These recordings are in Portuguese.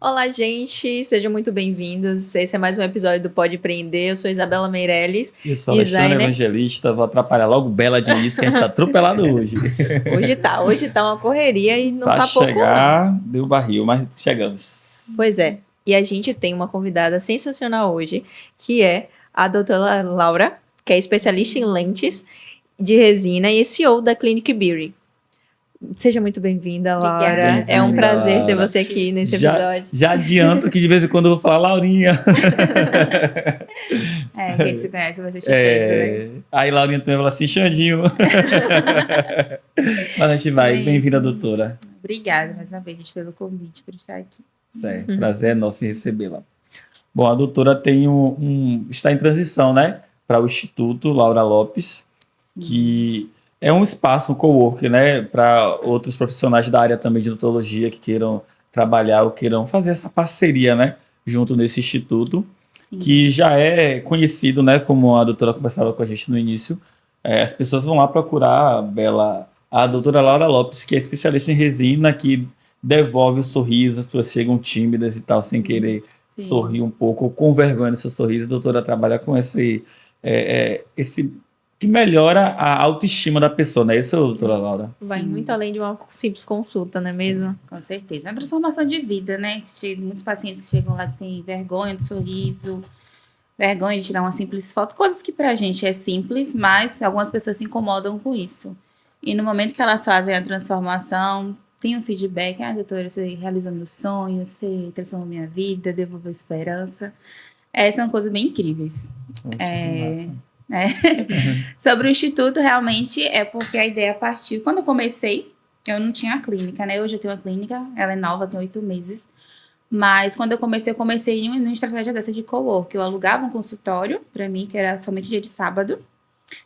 Olá, gente, sejam muito bem-vindos. Esse é mais um episódio do Pode Prender. Eu sou Isabela Meirelles, Eu sou Alexandre designer. Evangelista, vou atrapalhar logo Bela de início, que a gente tá atropelado hoje. Hoje tá uma correria e não Pra tá pouco, não. chegar, deu barril, mas chegamos. Pois é, e a gente tem uma convidada sensacional hoje, que é a doutora Laura, que é especialista em lentes de resina e CEO da Clinic Beauty. Seja muito bem-vinda, Laura. Obrigada. É um Bem-vinda, prazer ter Laura. você aqui nesse Já, episódio. já adianto que de vez em quando eu vou falar Laurinha. Quem se conhece vai assistir Pedro, né? Aí Laurinha também fala assim, Xandinho. Mas a gente vai. É Bem-vinda, isso. doutora. Obrigada mais uma vez, gente, pelo convite por estar aqui. Certo, prazer é nosso em recebê-la. Bom, a doutora está em transição, né, para o Instituto Laura Lopes, que é um espaço, um coworking, né, para outros profissionais da área também de odontologia que queiram trabalhar ou queiram fazer essa parceria, né, junto nesse instituto, Sim. que já é conhecido, né, como a doutora conversava com a gente no início. As pessoas vão lá procurar a doutora Laura Lopes, que é especialista em resina, que devolve o sorriso, as pessoas chegam tímidas e tal, sem querer Sim. sorrir um pouco, ou com vergonha no seu sorriso. A doutora trabalha com esse que melhora a autoestima da pessoa, não é isso, doutora Laura? Vai Sim. muito além de uma simples consulta, não é mesmo? Com certeza. É uma transformação de vida, né? Muitos pacientes que chegam lá que têm vergonha do sorriso, vergonha de tirar uma simples foto, coisas que pra gente é simples, mas algumas pessoas se incomodam com isso. E no momento que elas fazem a transformação, tem um feedback, doutora, você realizou meu sonho, você transformou minha vida, devolveu esperança. São coisas bem incríveis. Sobre o Instituto, realmente, é porque a ideia partiu. Quando eu comecei, eu não tinha clínica, né? Hoje eu tenho uma clínica, ela é nova, tem 8 meses. Mas quando eu comecei em uma estratégia dessa de cowork. Eu alugava um consultório para mim, que era somente dia de sábado.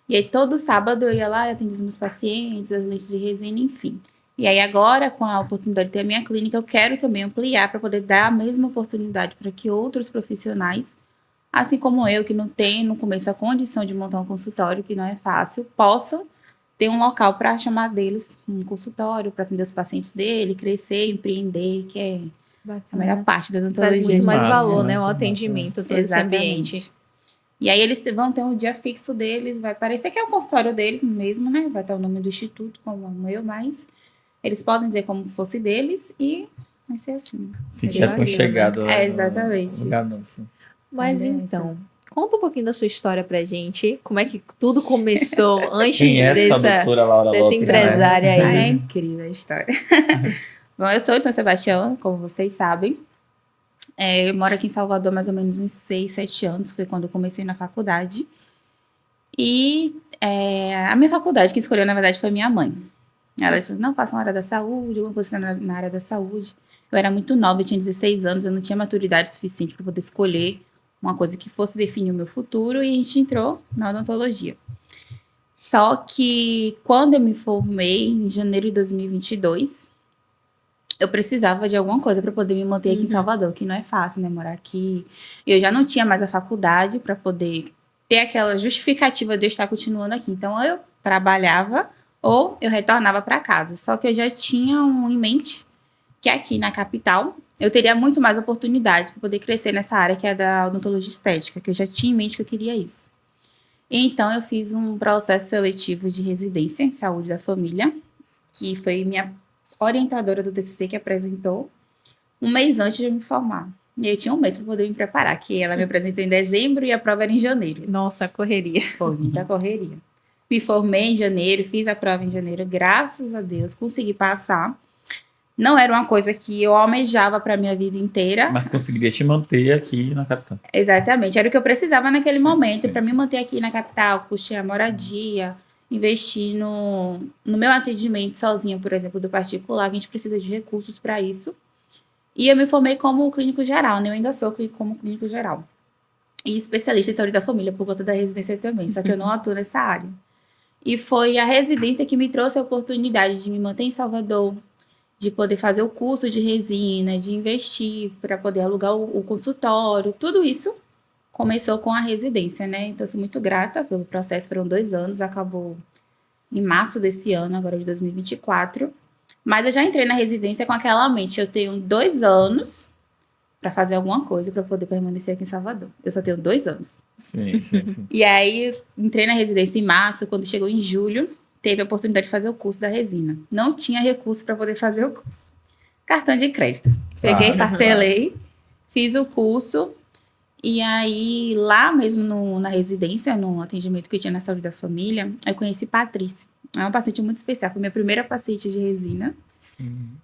E aí, todo sábado eu ia lá, eu atendia os meus pacientes, as lentes de resina, enfim. E aí, agora, com a oportunidade de ter a minha clínica, eu quero também ampliar para poder dar a mesma oportunidade para que outros profissionais, assim como eu, que não tem no começo a condição de montar um consultório, que não é fácil, possam ter um local para chamar deles, um consultório, para atender os pacientes dele, crescer, empreender, que é a melhor parte da Traz odontologia. muito mais Massa, valor, né? né? O Massa, atendimento, todo esse ambiente. E aí eles vão ter um dia fixo deles, vai parecer que é o consultório deles mesmo, né? Vai estar o nome do instituto, como o meu, mas eles podem dizer como fosse deles e vai ser assim. Sentir aconchegado. Exatamente. No anúncio. Mas então, conta um pouquinho da sua história pra gente. Como é que tudo começou antes Quem é essa doutora Laura dessa Lopes, empresária né? aí? É incrível a história. Bom, eu sou de São Sebastião, como vocês sabem. Eu moro aqui em Salvador há mais ou menos uns 6, 7 anos. Foi quando eu comecei na faculdade. E a minha faculdade, que escolheu, na verdade, foi minha mãe. Ela disse, não, faça uma área da saúde, alguma coisa na área da saúde. Eu era muito nova, eu tinha 16 anos, eu não tinha maturidade suficiente para poder escolher uma coisa que fosse definir o meu futuro, e a gente entrou na odontologia. Só que quando eu me formei, em janeiro de 2022, eu precisava de alguma coisa para poder me manter aqui em Salvador, que não é fácil, né, morar aqui. Eu já não tinha mais a faculdade para poder ter aquela justificativa de eu estar continuando aqui. Então, eu trabalhava ou eu retornava para casa. Só que eu já tinha em mente que aqui na capital eu teria muito mais oportunidades para poder crescer nessa área que é da odontologia estética, que eu já tinha em mente que eu queria isso. Então, eu fiz um processo seletivo de residência em saúde da família, que foi minha orientadora do TCC que apresentou um mês antes de eu me formar. E eu tinha um mês para poder me preparar, que ela me apresentou em dezembro e a prova era em janeiro. Nossa, correria. Foi muita correria. Me formei em janeiro, fiz a prova em janeiro, graças a Deus, consegui passar. Não era uma coisa que eu almejava para minha vida inteira. Mas conseguiria te manter aqui na capital. Exatamente, era o que eu precisava naquele momento, para sim. me manter aqui na capital, custear a moradia, investir no meu atendimento sozinha, por exemplo, do particular, que a gente precisa de recursos para isso. E eu me formei como clínico geral, né? Eu ainda sou como clínico geral. E especialista em saúde da família, por conta da residência também, só que eu não atuo nessa área. E foi a residência que me trouxe a oportunidade de me manter em Salvador, de poder fazer o curso de resina, de investir para poder alugar o consultório, tudo isso começou com a residência, né? Então, eu sou muito grata pelo processo, foram 2 anos, acabou em março desse ano, agora de 2024. Mas eu já entrei na residência com aquela mente, eu tenho 2 anos para fazer alguma coisa para poder permanecer aqui em Salvador. Eu só tenho 2 anos. Sim, sim, sim. E aí, entrei na residência em março, quando chegou em julho, teve a oportunidade de fazer o curso da resina. Não tinha recurso para poder fazer o curso. Cartão de crédito. Peguei, Claro, parcelei, fiz o curso. E aí, lá mesmo na residência, no atendimento que eu tinha na saúde da família, eu conheci Patrícia. É uma paciente muito especial, foi minha primeira paciente de resina.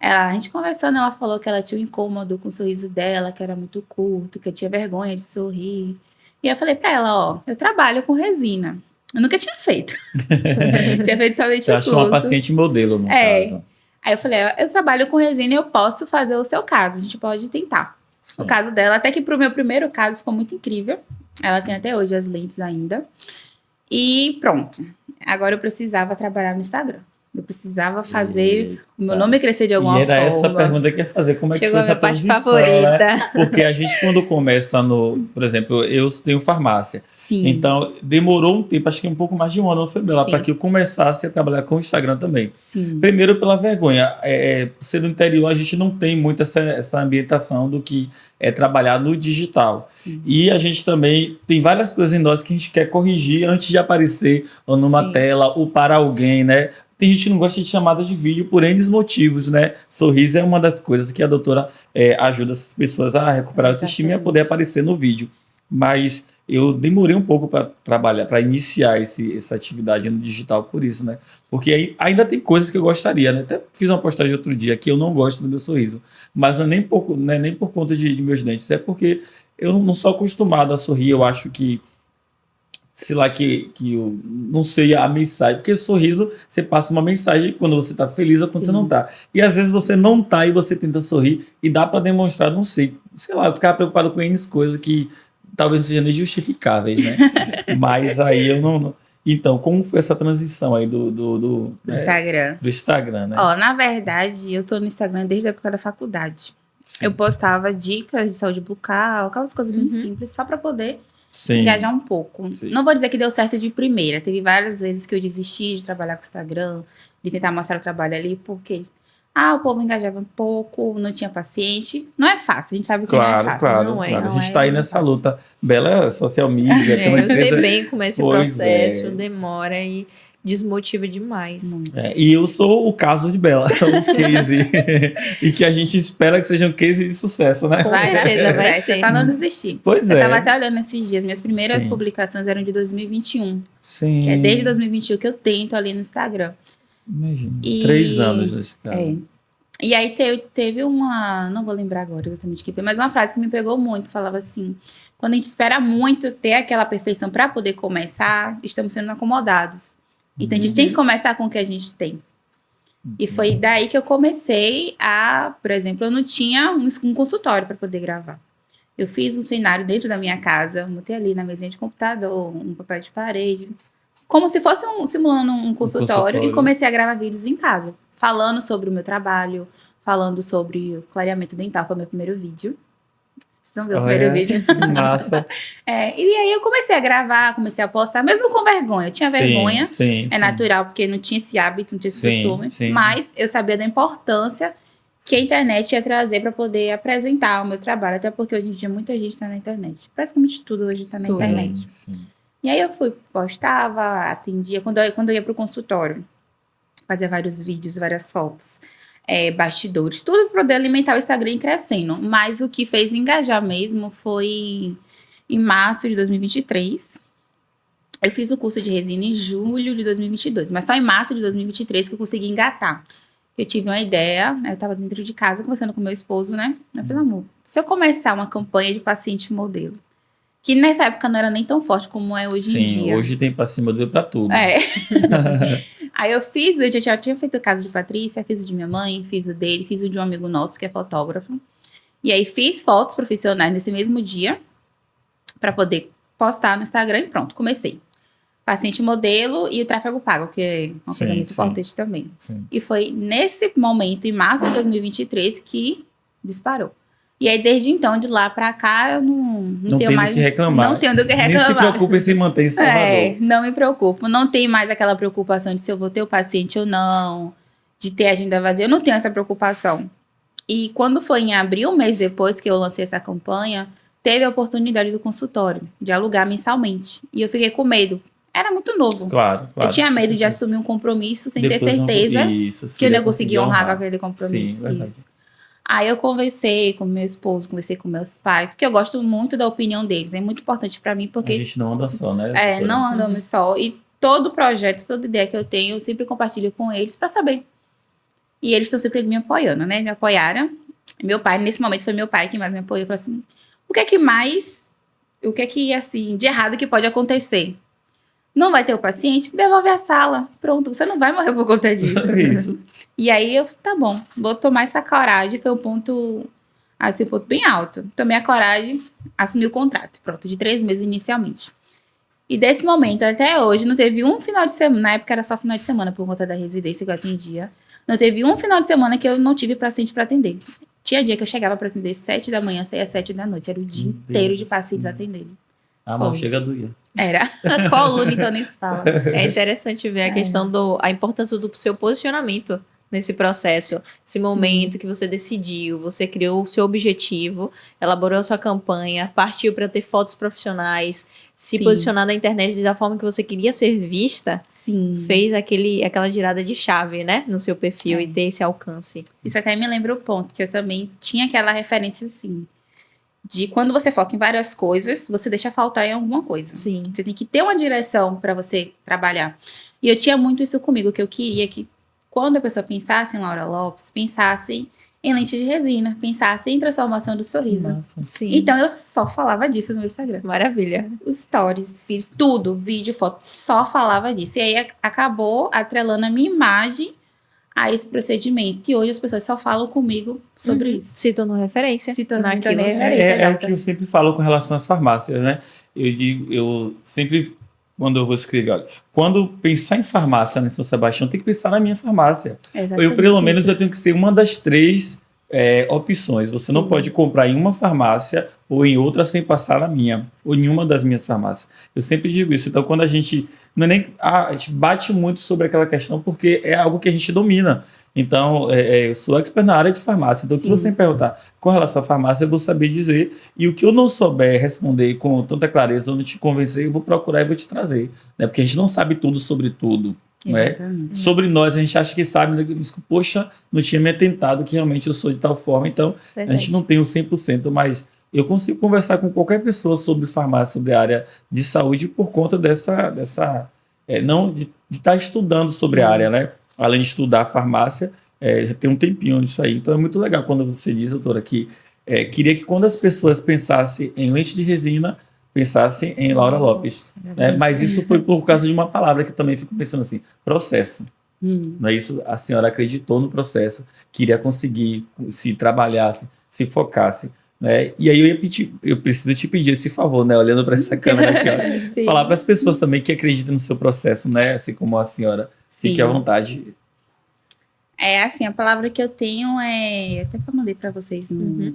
A gente conversando, ela falou que ela tinha um incômodo com o sorriso dela, que era muito curto, que eu tinha vergonha de sorrir. E eu falei pra ela, ó, eu trabalho com resina. Eu nunca tinha feito. Tinha feito somente Você o achou uma curso. paciente modelo, no caso. Aí eu falei, eu trabalho com resina e eu posso fazer o seu caso, a gente pode tentar. Sim. O caso dela, até que pro meu primeiro caso ficou muito incrível. Ela tem até hoje as lentes ainda. E pronto. Agora eu precisava trabalhar no Instagram. Eu precisava fazer o meu nome crescer de alguma E era forma. essa pergunta que eu ia fazer, como é que Chegou foi a essa minha parte transição, né? favorita. Porque a gente quando começa por exemplo, eu tenho farmácia, Sim. então demorou um tempo, acho que um pouco mais de um ano, não foi Bela, Sim. para que eu começasse a trabalhar com o Instagram também. Sim. Primeiro pela vergonha, ser do interior a gente não tem muito essa ambientação do que é trabalhar no digital. Sim. E a gente também tem várias coisas em nós que a gente quer corrigir antes de aparecer ou numa Sim. tela ou para alguém, né? Tem gente que não gosta de chamada de vídeo por N motivos, né? Sorriso é uma das coisas que a doutora ajuda essas pessoas a recuperar a autoestima e a poder aparecer no vídeo. Mas eu demorei um pouco para trabalhar, para iniciar essa atividade no digital por isso, né? Porque ainda tem coisas que eu gostaria, né? Até fiz uma postagem outro dia que eu não gosto do meu sorriso. Mas não é nem por conta de meus dentes, é porque eu não sou acostumado a sorrir. Eu acho que sei lá, que eu não sei a mensagem, porque sorriso, você passa uma mensagem quando você tá feliz ou quando Sim. você não tá. E às vezes você não tá e você tenta sorrir e dá para demonstrar, não sei lá, eu ficava preocupado com N coisas que talvez não sejam nem justificáveis, né? Mas aí eu não. Então, como foi essa transição aí do Instagram. do Instagram, né? Ó, na verdade, eu tô no Instagram desde a época da faculdade. Sim. Eu postava dicas de saúde bucal, aquelas coisas bem simples, só pra poder Sim. engajar um pouco. Sim. Não vou dizer que deu certo de primeira. Teve várias vezes que eu desisti de trabalhar com o Instagram, de tentar mostrar o trabalho ali, porque o povo engajava um pouco, não tinha paciente. Não é fácil, a gente sabe que não é fácil. Claro, Não é, claro. A não gente é, tá aí não é nessa fácil. luta. Bela social media, tem uma Eu sei empresa. bem como é esse Pois processo, é. demora e desmotiva demais. Muito. E eu sou o caso de Bela, o case. E que a gente espera que seja um case de sucesso, né? Com Vai dar certeza tudo vai certo, ser. é só não desistir. Pois Eu é. tava até olhando esses dias, minhas primeiras Sim. publicações eram de 2021. Sim. Que é desde 2021 que eu tento ali no Instagram. Imagina. E- 3 anos nesse caso. É. E aí teve uma, não vou lembrar agora exatamente o que foi, mas uma frase que me pegou muito, falava assim, quando a gente espera muito ter aquela perfeição para poder começar, estamos sendo acomodados. Então a gente tem que começar com o que a gente tem. E foi daí que eu comecei por exemplo, eu não tinha um consultório para poder gravar. Eu fiz um cenário dentro da minha casa, botei ali na mesinha de computador, um papel de parede, como se fosse simulando um consultório, e comecei a gravar vídeos em casa, falando sobre o meu trabalho, falando sobre o clareamento dental, foi o meu primeiro vídeo. Vocês precisam ver o primeiro vídeo. Massa. E aí eu comecei a gravar, comecei a postar, mesmo com vergonha. Eu tinha vergonha, Sim, é natural, porque não tinha esse hábito, não tinha esse Sim, costume. sim. Mas eu sabia da importância que a internet ia trazer para poder apresentar o meu trabalho. Até porque hoje em dia muita gente está na internet. Praticamente tudo hoje está na Sim. internet. Sim. E aí eu postava, atendia. Quando eu ia para o consultório, fazia vários vídeos, várias fotos. Bastidores, tudo para poder alimentar o Instagram e crescendo. Mas o que fez engajar mesmo foi em março de 2023. Eu fiz o curso de resina em julho de 2022, mas só em março de 2023 que eu consegui engatar. Eu tive uma ideia, eu estava dentro de casa conversando com meu esposo, né? Pelo amor, se eu começar uma campanha de paciente modelo, que nessa época não era nem tão forte como é hoje em dia. Hoje tem paciente modelo para tudo. Aí eu já tinha feito o caso de Patrícia, fiz o de minha mãe, fiz o dele, fiz o de um amigo nosso que é fotógrafo. E aí fiz fotos profissionais nesse mesmo dia para poder postar no Instagram e pronto, comecei. Paciente modelo e o tráfego pago, que é uma coisa muito importante também. Sim. E foi nesse momento, em março de 2023, que disparou. E aí, desde então, de lá pra cá, eu não tenho mais... do que reclamar. Não tenho do que Nem reclamar. se preocupe em se manter em Salvador. Não me preocupo. Não tem mais aquela preocupação de se eu vou ter o paciente ou não, de ter agenda vazia. Eu não tenho essa preocupação. E quando foi em abril, um mês depois que eu lancei essa campanha, teve a oportunidade do consultório, de alugar mensalmente. E eu fiquei com medo. Era muito novo. Claro, claro. Eu tinha medo de assumir um compromisso sem ter Depois não- certeza Isso, se que eu não ia ia conseguir honrar com aquele Sim, compromisso. verdade. Isso. Aí eu conversei com meu esposo, conversei com meus pais, porque eu gosto muito da opinião deles. É muito importante pra mim, A porque gente não anda só, né? não andamos só. E todo projeto, toda ideia que eu tenho, eu sempre compartilho com eles pra saber. E eles estão sempre me apoiando, né? Me apoiaram. Meu pai, nesse momento, foi meu pai que mais me apoiou. Falou assim, o que é que, assim, de errado que pode acontecer? Não vai ter o paciente? Devolve a sala. Pronto, você não vai morrer por conta disso. Isso. E aí, tá bom, vou tomar essa coragem. Foi um ponto, assim, um ponto bem alto. Tomei a coragem, assumi o contrato. Pronto, de 3 meses inicialmente. E desse momento até hoje, não teve um final de semana. Na época era só final de semana, por conta da residência que eu atendia. Não teve um final de semana que eu não tive paciente para atender. Tinha dia que eu chegava para atender 7 da manhã, saía 7 da noite. Era o dia Meu inteiro de Deus. pacientes atendendo. A mão Foi. chega a doer. Era. Coluna, então nem se fala. É interessante ver a questão a importância do seu posicionamento nesse processo. Esse momento que você decidiu, você criou o seu objetivo, elaborou a sua campanha, partiu para ter fotos profissionais, se Sim. posicionar na internet da forma que você queria ser vista, Sim. fez aquela girada de chave, né? No seu perfil e ter esse alcance. Isso até me lembra o ponto, que eu também tinha aquela referência, assim, de quando você foca em várias coisas, você deixa faltar em alguma coisa. Sim. Você tem que ter uma direção para você trabalhar. E eu tinha muito isso comigo, que eu queria que quando a pessoa pensasse em Laura Lopes, pensasse em lente de resina, pensasse em transformação do sorriso. Massa. Sim. Então eu só falava disso no meu Instagram. Maravilha. Os stories, fiz tudo, vídeo, foto, só falava disso. E aí acabou atrelando a minha imagem a esse procedimento. E hoje as pessoas só falam comigo sobre isso. Se tornou referência. Se tornou naquilo. referência. É o exata. que eu sempre falo com relação às farmácias, né? Eu sempre, quando eu vou escrever, olha, quando pensar em farmácia em São Sebastião, tem que pensar na minha farmácia. Exatamente Pelo menos, isso. eu tenho que ser uma das 3 opções. Você não pode comprar em uma farmácia ou em outra sem passar na minha, ou em uma das minhas farmácias. Eu sempre digo isso. Então, quando a gente não é nem a gente bate muito sobre aquela questão porque é algo que a gente domina. Então, eu sou expert na área de farmácia. Então, o que Sim. você me perguntar com relação à farmácia, eu vou saber dizer. E o que eu não souber responder com tanta clareza, ou não te convencer, eu vou procurar e vou te trazer. Né? Porque a gente não sabe tudo sobre tudo. Né? Exatamente. Sobre nós, a gente acha que sabe, né? Poxa, não tinha me atentado que realmente eu sou de tal forma. Então, a gente não tem o 100%, mas eu consigo conversar com qualquer pessoa sobre farmácia, sobre a área de saúde, por conta não de estar estudando sobre Sim. a área, né? Além de estudar farmácia, já tem um tempinho nisso aí. Então é muito legal quando você diz, doutora, que queria que quando as pessoas pensassem em lente de resina, pensassem em Laura Lopes. Né? Mas isso foi por causa de uma palavra que eu também fico pensando assim, processo. Não é isso? A senhora acreditou no processo, queria conseguir se trabalhasse, se focasse. Né? E aí eu preciso te pedir esse favor, né? Olhando para essa câmera aqui, ó, Sim. falar para as pessoas também que acreditam no seu processo, né? Assim como a senhora. Fique Sim. à vontade. É assim, a palavra que eu tenho até que eu mandei pra vocês no...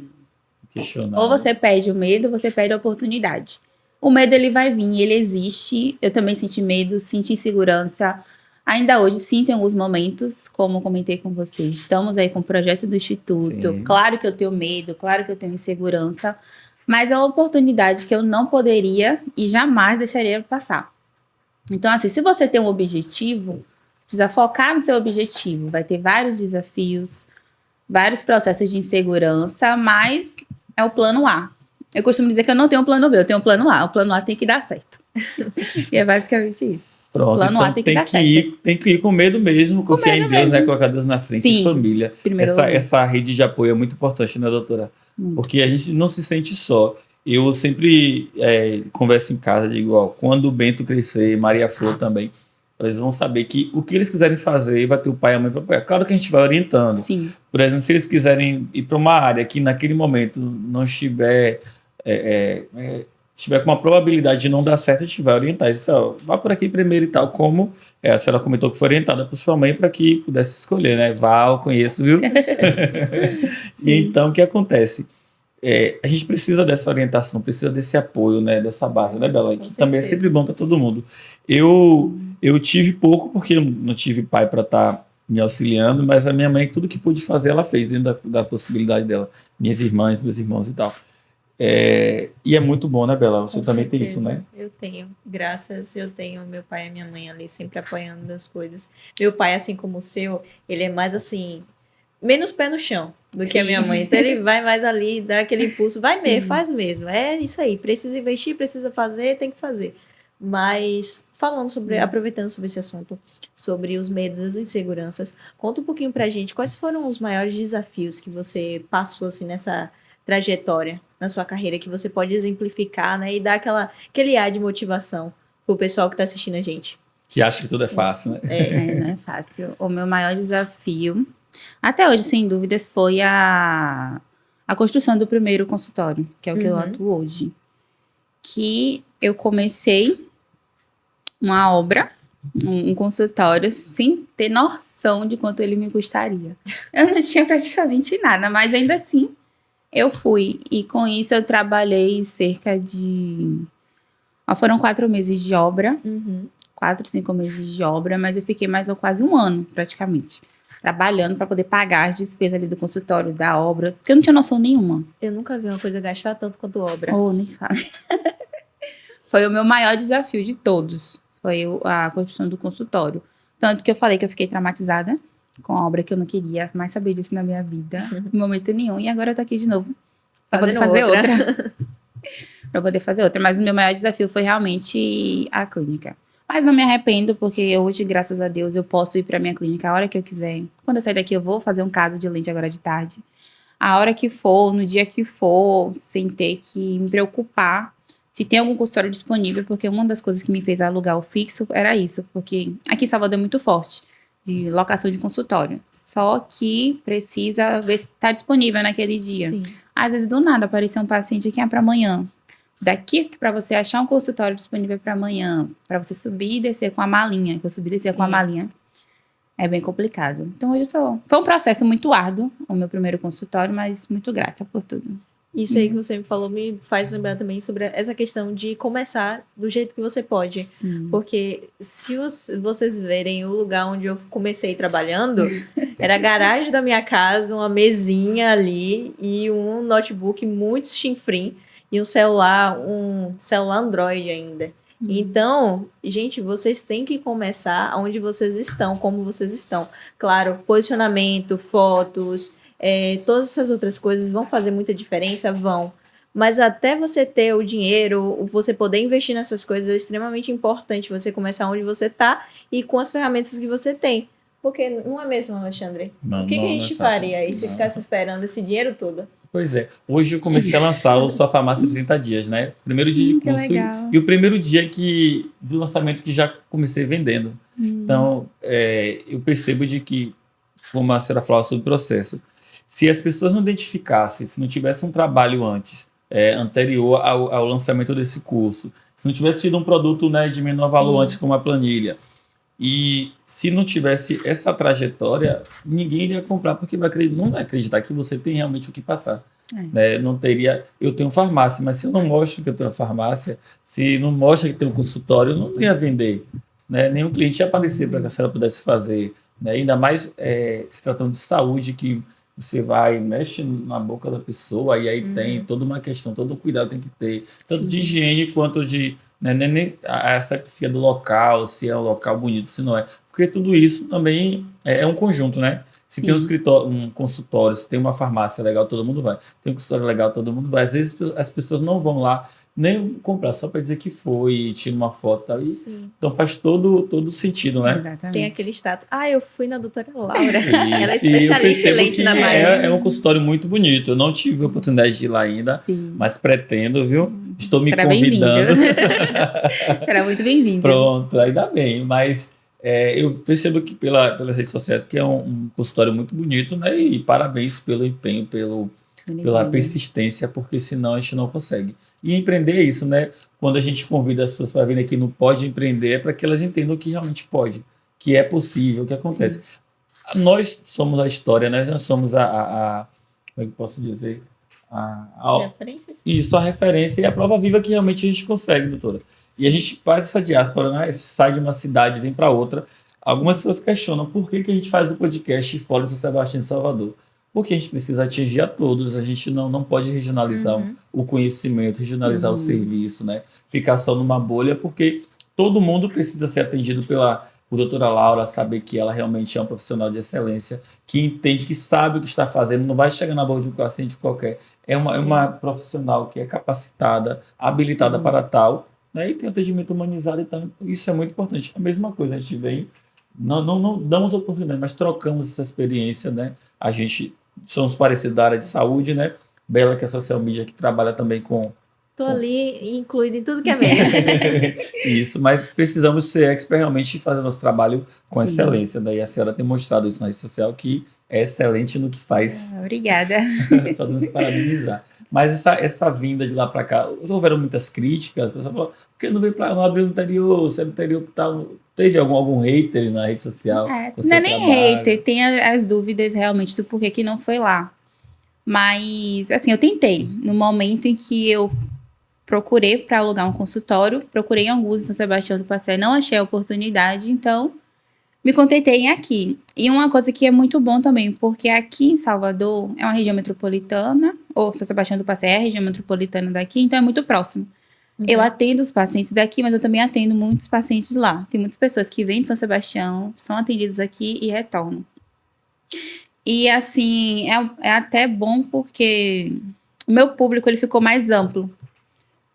Questionar. Ou você perde o medo, ou você perde a oportunidade. O medo, ele vai vir, ele existe. Eu também senti medo, senti insegurança. Ainda hoje, sinto em alguns momentos, como comentei com vocês. Estamos aí com o projeto do Instituto. Sim. Claro que eu tenho medo, claro que eu tenho insegurança. Mas é uma oportunidade que eu não poderia e jamais deixaria passar. Então, assim, se você tem um objetivo, precisa focar no seu objetivo. Vai ter vários desafios, vários processos de insegurança, mas é o plano A. Eu costumo dizer que eu não tenho um plano B, eu tenho um plano A. O plano A tem que dar certo. E é basicamente isso. Pronto, Plano A então tem que dar certo. tem que ir com medo mesmo, confiar em medo Deus, né? mesmo. Colocar Deus na frente, Sim. e família. Primeiro lugar. Essa rede de apoio é muito importante, né, doutora? Muito. Porque a gente não se sente só. Eu sempre converso em casa, digo, ó, quando o Bento crescer, Maria Flor também, eles vão saber que o que eles quiserem fazer, vai ter o pai e a mãe para apoiar. Claro que a gente vai orientando. Sim. Por exemplo, se eles quiserem ir para uma área que naquele momento não estiver com uma probabilidade de não dar certo, a gente vai orientar. Isso, ó, vá por aqui primeiro e tal, como a senhora comentou que foi orientada por sua mãe para que pudesse escolher, né? Vá, eu conheço, viu? E então, o que acontece? A gente precisa dessa orientação, precisa desse apoio, né? Dessa base, né, Bela? Que também é sempre bom para todo mundo. Eu tive pouco, porque eu não tive pai para estar me auxiliando, mas a minha mãe, tudo que pôde fazer, ela fez dentro da possibilidade dela. Minhas irmãs, meus irmãos e tal. E é muito bom, né, Bela? Você Com também tem certeza. isso, né? Eu tenho. Graças, eu tenho meu pai e minha mãe ali sempre apoiando das coisas. Meu pai, assim como o seu, ele é mais assim, menos pé no chão do que a minha mãe. Então ele vai mais ali, dá aquele impulso, vai mesmo, faz mesmo. É isso aí, precisa investir, precisa fazer, tem que fazer. Mas falando sobre, aproveitando sobre esse assunto, sobre os medos, as inseguranças, conta um pouquinho pra gente quais foram os maiores desafios que você passou assim nessa trajetória na sua carreira que você pode exemplificar, né, e dar aquele ar de motivação pro pessoal que tá assistindo a gente. Que acha que tudo é fácil, né? Não é fácil. O meu maior desafio, até hoje, sem dúvidas, foi a construção do primeiro consultório, que é o que eu atuo hoje. Que eu comecei uma obra, um consultório, sem ter noção de quanto ele me custaria. Eu não tinha praticamente nada, mas ainda assim, eu fui. E com isso, eu trabalhei cerca de... Foram 4 meses de obra. 4, 5 meses de obra, mas eu fiquei mais ou quase um ano, praticamente, trabalhando para poder pagar as despesas ali do consultório, da obra, porque eu não tinha noção nenhuma. Eu nunca vi uma coisa gastar tanto quanto obra. Nem fala. Foi o meu maior desafio de todos, foi a construção do consultório. Tanto que eu falei que eu fiquei traumatizada com a obra, que eu não queria mais saber disso na minha vida, em momento nenhum, e agora eu tô aqui de novo para poder fazer outra. Para poder fazer outra, mas o meu maior desafio foi realmente a clínica. Mas não me arrependo, porque hoje, graças a Deus, eu posso ir para minha clínica a hora que eu quiser. Quando eu sair daqui, eu vou fazer um caso de lente agora de tarde. A hora que for, no dia que for, sem ter que me preocupar se tem algum consultório disponível, porque uma das coisas que me fez alugar o fixo era isso, porque aqui em Salvador é muito forte, de locação de consultório. Só que precisa ver se está disponível naquele dia. Sim. Às vezes, do nada, apareceu um paciente aqui para amanhã. Daqui para você achar um consultório disponível para amanhã, para você subir e descer com a malinha, que eu subi e descer com a malinha, é bem complicado. Então, hoje foi um processo muito árduo, o meu primeiro consultório, mas muito grata por tudo. Isso aí que você me falou me faz lembrar também sobre essa questão de começar do jeito que você pode. Sim. Porque se vocês verem o lugar onde eu comecei trabalhando, era a garagem da minha casa, uma mesinha ali e um notebook muito chinfrim e um celular Android ainda. Então, gente, vocês têm que começar onde vocês estão, como vocês estão. Claro, posicionamento, fotos... todas essas outras coisas vão fazer muita diferença? Vão. Mas até você ter o dinheiro, você poder investir nessas coisas é extremamente importante você começar onde você está e com as ferramentas que você tem. Porque não é mesmo, Alexandre? Não, o que a gente faria aí se não. ficasse esperando esse dinheiro todo? Pois é. Hoje eu comecei a lançar o Sua Farmácia em 30 dias, né? Primeiro dia de curso e o primeiro dia de lançamento que já comecei vendendo. Então, eu percebo de que, como a senhora falou sobre o processo, se as pessoas não identificassem, se não tivesse um trabalho antes, anterior ao lançamento desse curso, se não tivesse tido um produto, né, de menor valor antes, como a planilha, e se não tivesse essa trajetória, ninguém iria comprar, porque não vai acreditar que você tem realmente o que passar. Né? Não teria... Eu tenho farmácia, mas se eu não mostro que eu tenho farmácia, se não mostra que tenho um consultório, eu não ia vender. Né? Nenhum cliente ia aparecer para que a senhora pudesse fazer. Né? Ainda mais se tratando de saúde, que você vai, mexe na boca da pessoa, e aí tem toda uma questão, todo um cuidado tem que ter, tanto de higiene quanto de... Né, nem a asepsia do local, se é um local bonito, se não é. Porque tudo isso também é um conjunto, né? Se tem um consultório, se tem uma farmácia legal, todo mundo vai. Tem um consultório legal, todo mundo vai. Às vezes as pessoas não vão lá nem comprar, só para dizer que foi, tira uma foto e tal. Então faz todo sentido, né? Exatamente. Tem aquele status. Eu fui na doutora Laura. Ela é especialista em lente da Bahia. É um consultório muito bonito. Eu não tive a oportunidade de ir lá ainda, mas pretendo, viu? Estou me convidando. Será muito bem-vindo. Pronto, ainda bem. Mas eu percebo que pelas redes sociais que é um consultório muito bonito, né? E parabéns pelo empenho, pela persistência, porque senão a gente não consegue. E empreender é isso, né? Quando a gente convida as pessoas para virem aqui no Pode Empreender, é para que elas entendam que realmente pode, que é possível, que acontece. Nós somos a história, né? Nós somos como é que eu posso dizer? Isso, a referência e a prova viva que realmente a gente consegue, doutora. E a gente faz essa diáspora, né? Sai de uma cidade, vem para outra. Algumas pessoas questionam por que a gente faz o podcast fora de São Sebastião de Salvador. Porque a gente precisa atingir a todos, a gente não pode regionalizar Uhum. o conhecimento, regionalizar o serviço, né? Ficar só numa bolha, porque todo mundo precisa ser atendido por doutora Laura, saber que ela realmente é um profissional de excelência, que entende, que sabe o que está fazendo, não vai chegar na boca de um paciente qualquer. É uma profissional que é capacitada, habilitada Sim. para tal, né? E tem atendimento humanizado, então isso é muito importante. A mesma coisa, a gente vem, não damos oportunidade, mas trocamos essa experiência, né? A gente somos parecidos da área de saúde, né? Bela, que é social media, que trabalha também com Tô ali incluída em tudo que é meio. isso, mas precisamos ser expert realmente e fazer nosso trabalho com Sim. excelência. Daí a senhora tem mostrado isso na rede social, que é excelente no que faz, Obrigada. só nos parabenizar. Mas essa vinda de lá para cá, houveram muitas críticas, o pessoal falou, por que não veio para não abriu no interior, você é no interior que tal? Teve algum hater na rede social? com Não seu é nem trabalho? hater, tem as dúvidas realmente do porquê que não foi lá. Mas, assim, eu tentei. No momento em que eu procurei para alugar um consultório, procurei em alguns em São Sebastião do Passé, não achei a oportunidade, então me contentei em aqui. E uma coisa que é muito bom também, porque aqui em Salvador é uma região metropolitana, ou São Sebastião do Passé é a região metropolitana daqui, então é muito próximo. Eu atendo os pacientes daqui, mas eu também atendo muitos pacientes lá. Tem muitas pessoas que vêm de São Sebastião, são atendidos aqui e retornam. E assim, é até bom porque o meu público ele ficou mais amplo.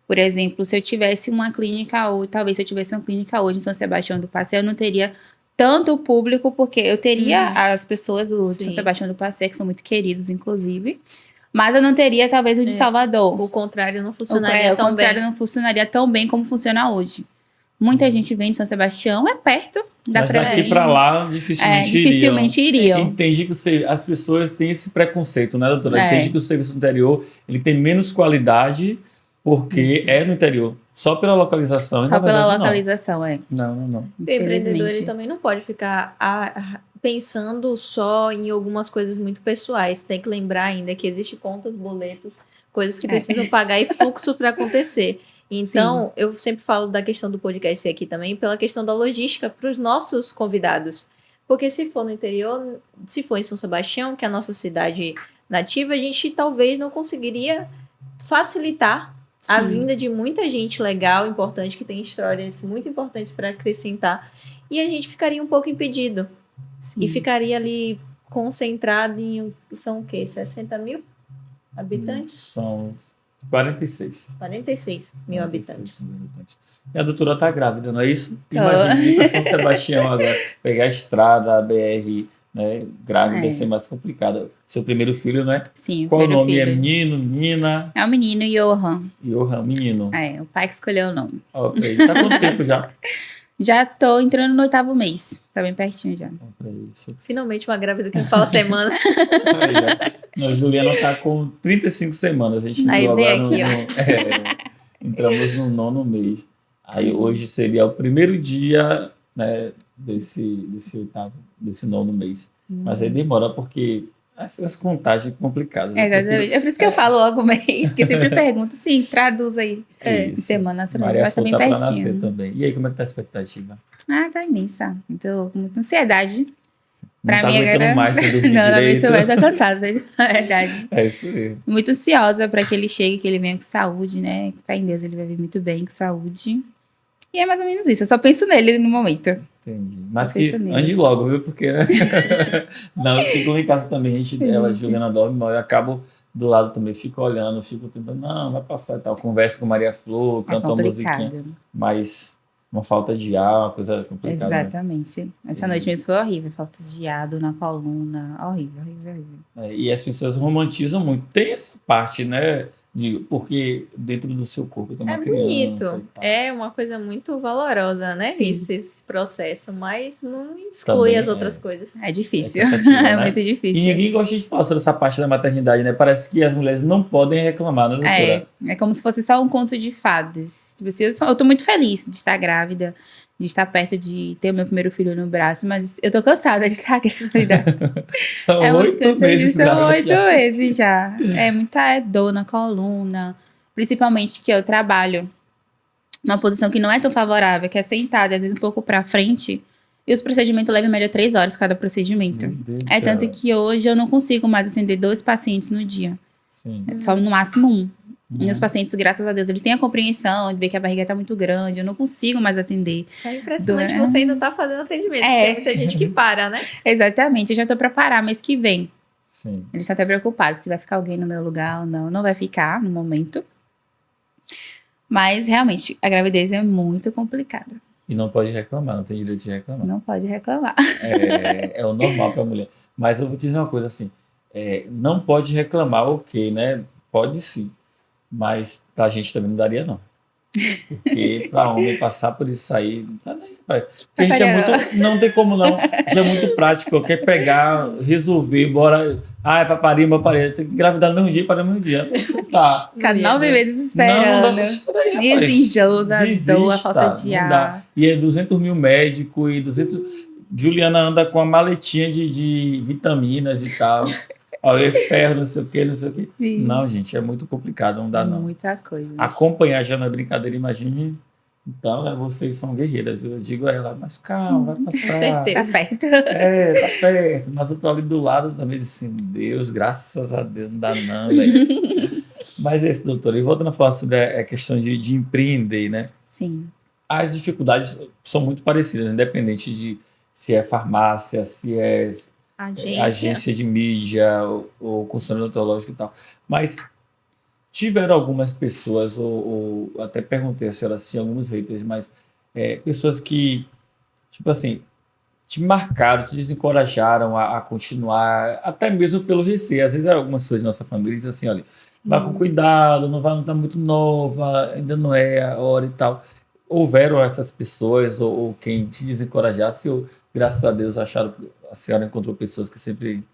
Por exemplo, se eu tivesse uma clínica hoje, talvez se eu tivesse uma clínica hoje em São Sebastião do Passé, eu não teria tanto público, porque eu teria as pessoas de São Sim. Sebastião do Passé, que são muito queridos, inclusive, mas eu não teria talvez o de Salvador. O contrário não funcionaria O tão contrário bem. não funcionaria tão bem como funciona hoje. Muita gente vem de São Sebastião, é perto, dá Mas pra daqui vir. para lá dificilmente iriam. Dificilmente iriam. Entende que as pessoas têm esse preconceito, né, doutora? É. Entende que o serviço no interior ele tem menos qualidade porque Isso. é no interior. Só pela localização. e Só na pela verdade, localização, é. Não. O empreendedor ele Infelizmente. também não pode ficar pensando só em algumas coisas muito pessoais. Tem que lembrar ainda que existe contas, boletos, coisas que precisam pagar e fluxo para acontecer. Então, eu sempre falo da questão do podcast aqui também, pela questão da logística para os nossos convidados. Porque se for no interior, se for em São Sebastião, que é a nossa cidade nativa, a gente talvez não conseguiria facilitar a Sim. vinda de muita gente legal, importante, que tem histórias muito importantes para acrescentar. E a gente ficaria um pouco impedido. Sim. E ficaria ali concentrado em, são o quê? 60 mil habitantes? São 46. 46 mil habitantes. E a doutora tá grávida, não é isso? Imagina ir para São Sebastião agora, pegar a estrada, a BR, né? Grávida deve ser mais complicado. Seu primeiro filho, né? Sim, Qual o primeiro nome? É filho. menino, menina? É o menino Johan. Johan, menino. É, o pai que escolheu o nome. Ok. Tá quanto tempo já? Já tô entrando no 8º mês. Tá bem pertinho já. Pra isso. Finalmente uma grávida que não fala semanas. Aí, já. Não, Juliana tá com 35 semanas. A gente Aí entrou vem agora aqui, entramos no 9º mês. Aí hoje seria o primeiro dia, né, desse 9º mês. Mas aí demora porque essas contagens complicadas. É, exatamente. É por isso que eu falo logo o mês, que sempre pergunto. Sim, traduz aí. Em Isso. semana, Maria mas tá Flor bem tá pra pertinho. nascer também. E aí, como é que tá a expectativa? Ah, tá imensa. Então, com muita ansiedade. Não Pra tá mim aguentando agora... mais sem dormir Não aguento direito? mais, tô cansada, na verdade. É isso aí. Muito ansiosa pra que ele chegue, que ele venha com saúde, né? Fé em Deus, ele vai vir muito bem, com saúde. E é mais ou menos isso, eu só penso nele no momento. Entendi. Mas Eu que penso nele. ande logo, viu? Porque, né? Não, eu fico lá em casa também, ela, Juliana dorme, mas eu acabo do lado também, fico olhando, fico tentando, não, vai passar e tal. Converso com Maria Flor, É canto uma musiquinha, complicado. mas uma falta de ar, uma coisa complicada. Né? Exatamente. Essa noite mesmo foi horrível, falta de ar, dor na coluna, horrível. E as pessoas romantizam muito. Tem essa parte, né? Porque dentro do seu corpo tem uma É criança. bonito. e tal. É uma coisa muito valorosa, né? Sim. Esse processo, mas não exclui Também as outras coisas. É difícil, É cansativo, é né? muito E difícil. ninguém gosta de falar sobre essa parte da maternidade, né? Parece que as mulheres não podem reclamar, né, doutora? É como se fosse só um conto de fadas. Tipo assim, eu tô muito feliz de estar grávida, de estar perto de ter o meu primeiro filho no braço, mas eu tô cansada de estar grávida. São É muito 8 cansativo, meses são grávida 8 já. meses já. É muita dor na coluna, principalmente que eu trabalho numa posição que não é tão favorável, que é sentada, às vezes um pouco pra frente. E os procedimentos levam em média 3 horas cada procedimento. Meu Deus do É céu. tanto que hoje eu não consigo mais atender 2 pacientes no dia. Sim. Só no máximo 1. Uhum. Meus pacientes, graças a Deus, eles têm a compreensão de ver que a barriga tá muito grande. Eu não consigo mais atender. É impressionante, Do- você ainda tá fazendo atendimento. É. Tem muita gente que para, né? Exatamente. Eu já tô pra parar mês que vem. Sim. Eles estão até preocupados se vai ficar alguém no meu lugar ou não. Não vai ficar no momento. Mas, realmente, a gravidez é muito complicada. E não pode reclamar, não tem direito de reclamar. Não pode reclamar. É o normal para a mulher. Mas eu vou te dizer uma coisa assim: não pode reclamar, ok, né? Pode sim. Mas pra gente também não daria, não. Porque pra homem passar por isso aí, não tá nem, rapaz. Porque a gente Passaria não tem como não. Já é muito prático. Quer pegar, resolver, bora. Ah, é pra parir, pra parir. Tem que engravidar no mesmo dia, parir no mesmo dia. Não tá. Ficar Não ia, 9 né? meses Não esperando. dá pra isso daí, rapaz. Desenjosa, dor, a Desista, falta de não ar. dá. E é 200 mil médicos e 200. Juliana anda com a maletinha de vitaminas e tal. Ó, é ferro, não sei o que, não sei o que. Sim. Não, gente, é muito complicado, não dá É não. muita coisa. Acompanhar já não é brincadeira, imagine. Então, vocês são guerreiras, viu? Eu digo a ela, mas calma, vai passar. certeza. Tá perto. Tá perto. Mas eu tô ali do lado também, disse, Deus, graças a Deus, não dá não, velho. Mas é isso, doutora. E voltando a falar sobre a questão de empreender, né? Sim. As dificuldades são muito parecidas, independente de se é farmácia, se é agência de mídia ou consultoria odontológica e tal. Mas tiveram algumas pessoas, ou até perguntei a senhora se tinha alguns haters, mas pessoas que, tipo assim, te marcaram, te desencorajaram a continuar, até mesmo pelo receio. Às vezes algumas pessoas da nossa família dizem assim, olha, vai com cuidado, não tá muito nova, ainda não é a hora e tal. Houveram essas pessoas, ou quem te desencorajasse, ou graças a Deus a senhora encontrou pessoas que sempre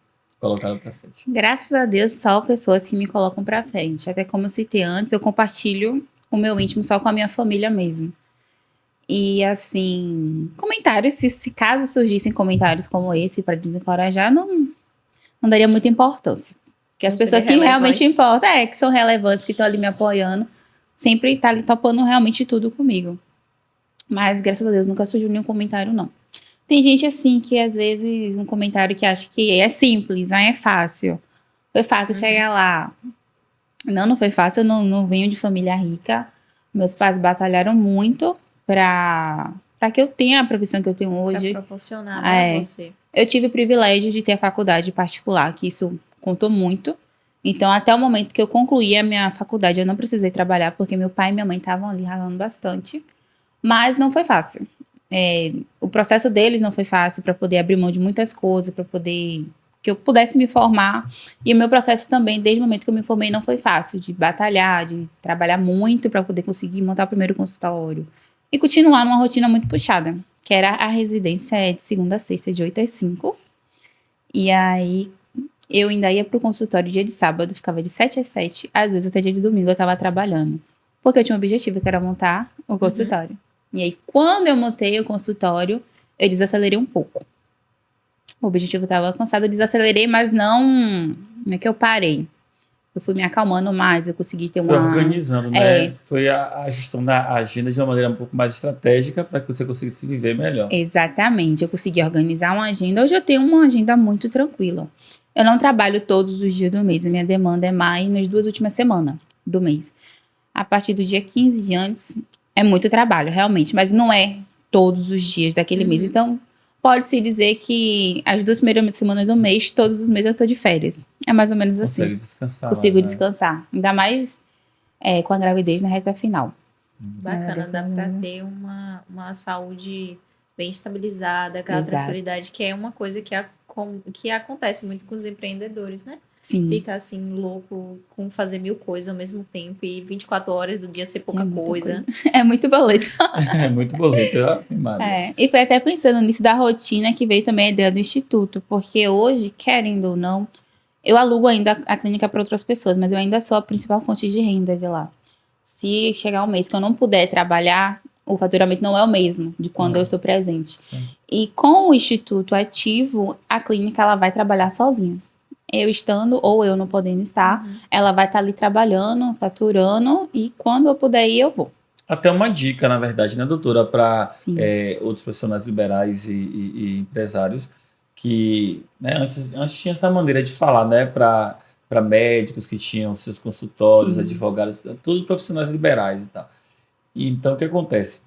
colocaram para frente. Graças a Deus, só pessoas que me colocam pra frente. Até como eu citei antes, eu compartilho o meu íntimo só com a minha família mesmo. E assim, comentários, se caso surgissem comentários como esse pra desencorajar, não daria muita importância. Porque as Não pessoas que seria realmente relevantes. importam, que são relevantes, que estão ali me apoiando, sempre tá ali topando realmente tudo comigo. Mas, graças a Deus, nunca surgiu nenhum comentário, não. Tem gente assim que, às vezes, um comentário que acha que é simples, é fácil. Foi fácil chegar lá. Não foi fácil, eu não venho de família rica. Meus pais batalharam muito para que eu tenha a profissão que eu tenho Pra hoje. proporcionar, né, você. Eu tive o privilégio de ter a faculdade particular, que isso contou muito. Então, até o momento que eu concluí a minha faculdade, eu não precisei trabalhar, porque meu pai e minha mãe estavam ali ralando bastante. Mas não foi fácil. O processo deles não foi fácil para poder abrir mão de muitas coisas, para poder que eu pudesse me formar. E o meu processo também, desde o momento que eu me formei, não foi fácil, de batalhar, de trabalhar muito para poder conseguir montar o primeiro consultório. E continuar numa rotina muito puxada, que era a residência de segunda a sexta, de 8 às 5. E aí, eu ainda ia pro consultório dia de sábado, ficava de 7 às 7. Às vezes, até dia de domingo, eu estava trabalhando. Porque eu tinha um objetivo, que era montar o consultório. E aí, quando eu montei o consultório, eu desacelerei um pouco. O objetivo estava alcançado, eu desacelerei, mas não é que eu parei. Eu fui me acalmando mais, eu consegui ter Foi uma... organizando, né? Foi ajustando a agenda de uma maneira um pouco mais estratégica para que você conseguisse viver melhor. Exatamente, eu consegui organizar uma agenda. Hoje eu tenho uma agenda muito tranquila. Eu não trabalho todos os dias do mês, a minha demanda é mais nas 2 últimas semanas do mês. A partir do dia 15 de antes, é muito trabalho, realmente, mas não é todos os dias daquele mês. Então, pode-se dizer que as 2 primeiras semanas do mês, todos os meses eu tô de férias. É mais ou menos assim. Consegue descansar. Consigo lá, né? descansar. Ainda mais com a gravidez na reta final. Bacana, dá pra ter uma saúde bem estabilizada, aquela Exato. tranquilidade, que é uma coisa que acontece muito com os empreendedores, né? Sim. Fica assim, louco com fazer 1000 coisas ao mesmo tempo e 24 horas do dia ser pouca muita coisa. É muito boleto. É muito boleto, eu afirmado. E foi até pensando nisso da rotina que veio também a ideia do instituto, porque hoje, querendo ou não, eu alugo ainda a clínica para outras pessoas, mas eu ainda sou a principal fonte de renda de lá. Se chegar um mês que eu não puder trabalhar, o faturamento não é o mesmo de quando eu estou presente. Sim. E com o instituto ativo, a clínica ela vai trabalhar sozinha. Eu estando ou eu não podendo estar, ela vai estar ali trabalhando, faturando, e quando eu puder ir, eu vou. Até uma dica, na verdade, né, doutora, para Sim. outros profissionais liberais e empresários, que né, antes tinha essa maneira de falar, né, para médicos que tinham seus consultórios, Sim. advogados, todos profissionais liberais e tal. E então, o que acontece?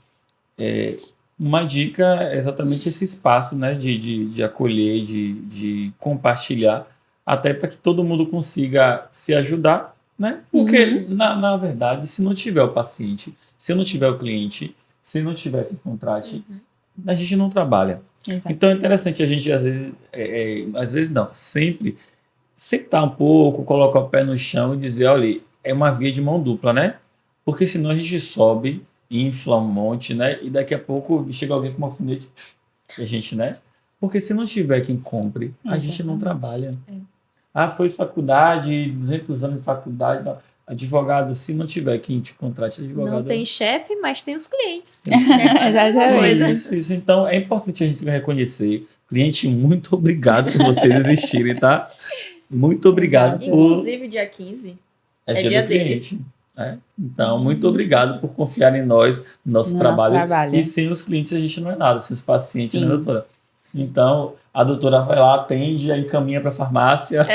Uma dica é exatamente esse espaço, né, de acolher, de compartilhar, até para que todo mundo consiga se ajudar, né? Porque, na verdade, se não tiver o paciente, se não tiver o cliente, se não tiver quem contrate, a gente não trabalha. Exato. Então é interessante a gente, às vezes não, sempre sentar um pouco, colocar o pé no chão e dizer, olha, é uma via de mão dupla, né? Porque senão a gente sobe, infla um monte, né? E daqui a pouco chega alguém com uma alfinete e a gente, né? Porque se não tiver quem compre, a gente não Exatamente. trabalha. Ah, foi faculdade, 200 anos de faculdade, não. Advogado, se não tiver quem te contrate, advogado... Não tem chefe, mas tem os clientes. Exatamente. Isso. Então, é importante a gente reconhecer. Cliente, muito obrigado por vocês existirem, tá? Muito obrigado Exato. por... Inclusive, dia 15. É É dia dia do cliente. Então, muito obrigado por confiar em nós, no nosso trabalho. E sem os clientes a gente não é nada, sem os pacientes, né, Sim. doutora? Então, a doutora vai lá, atende, aí encaminha para a farmácia,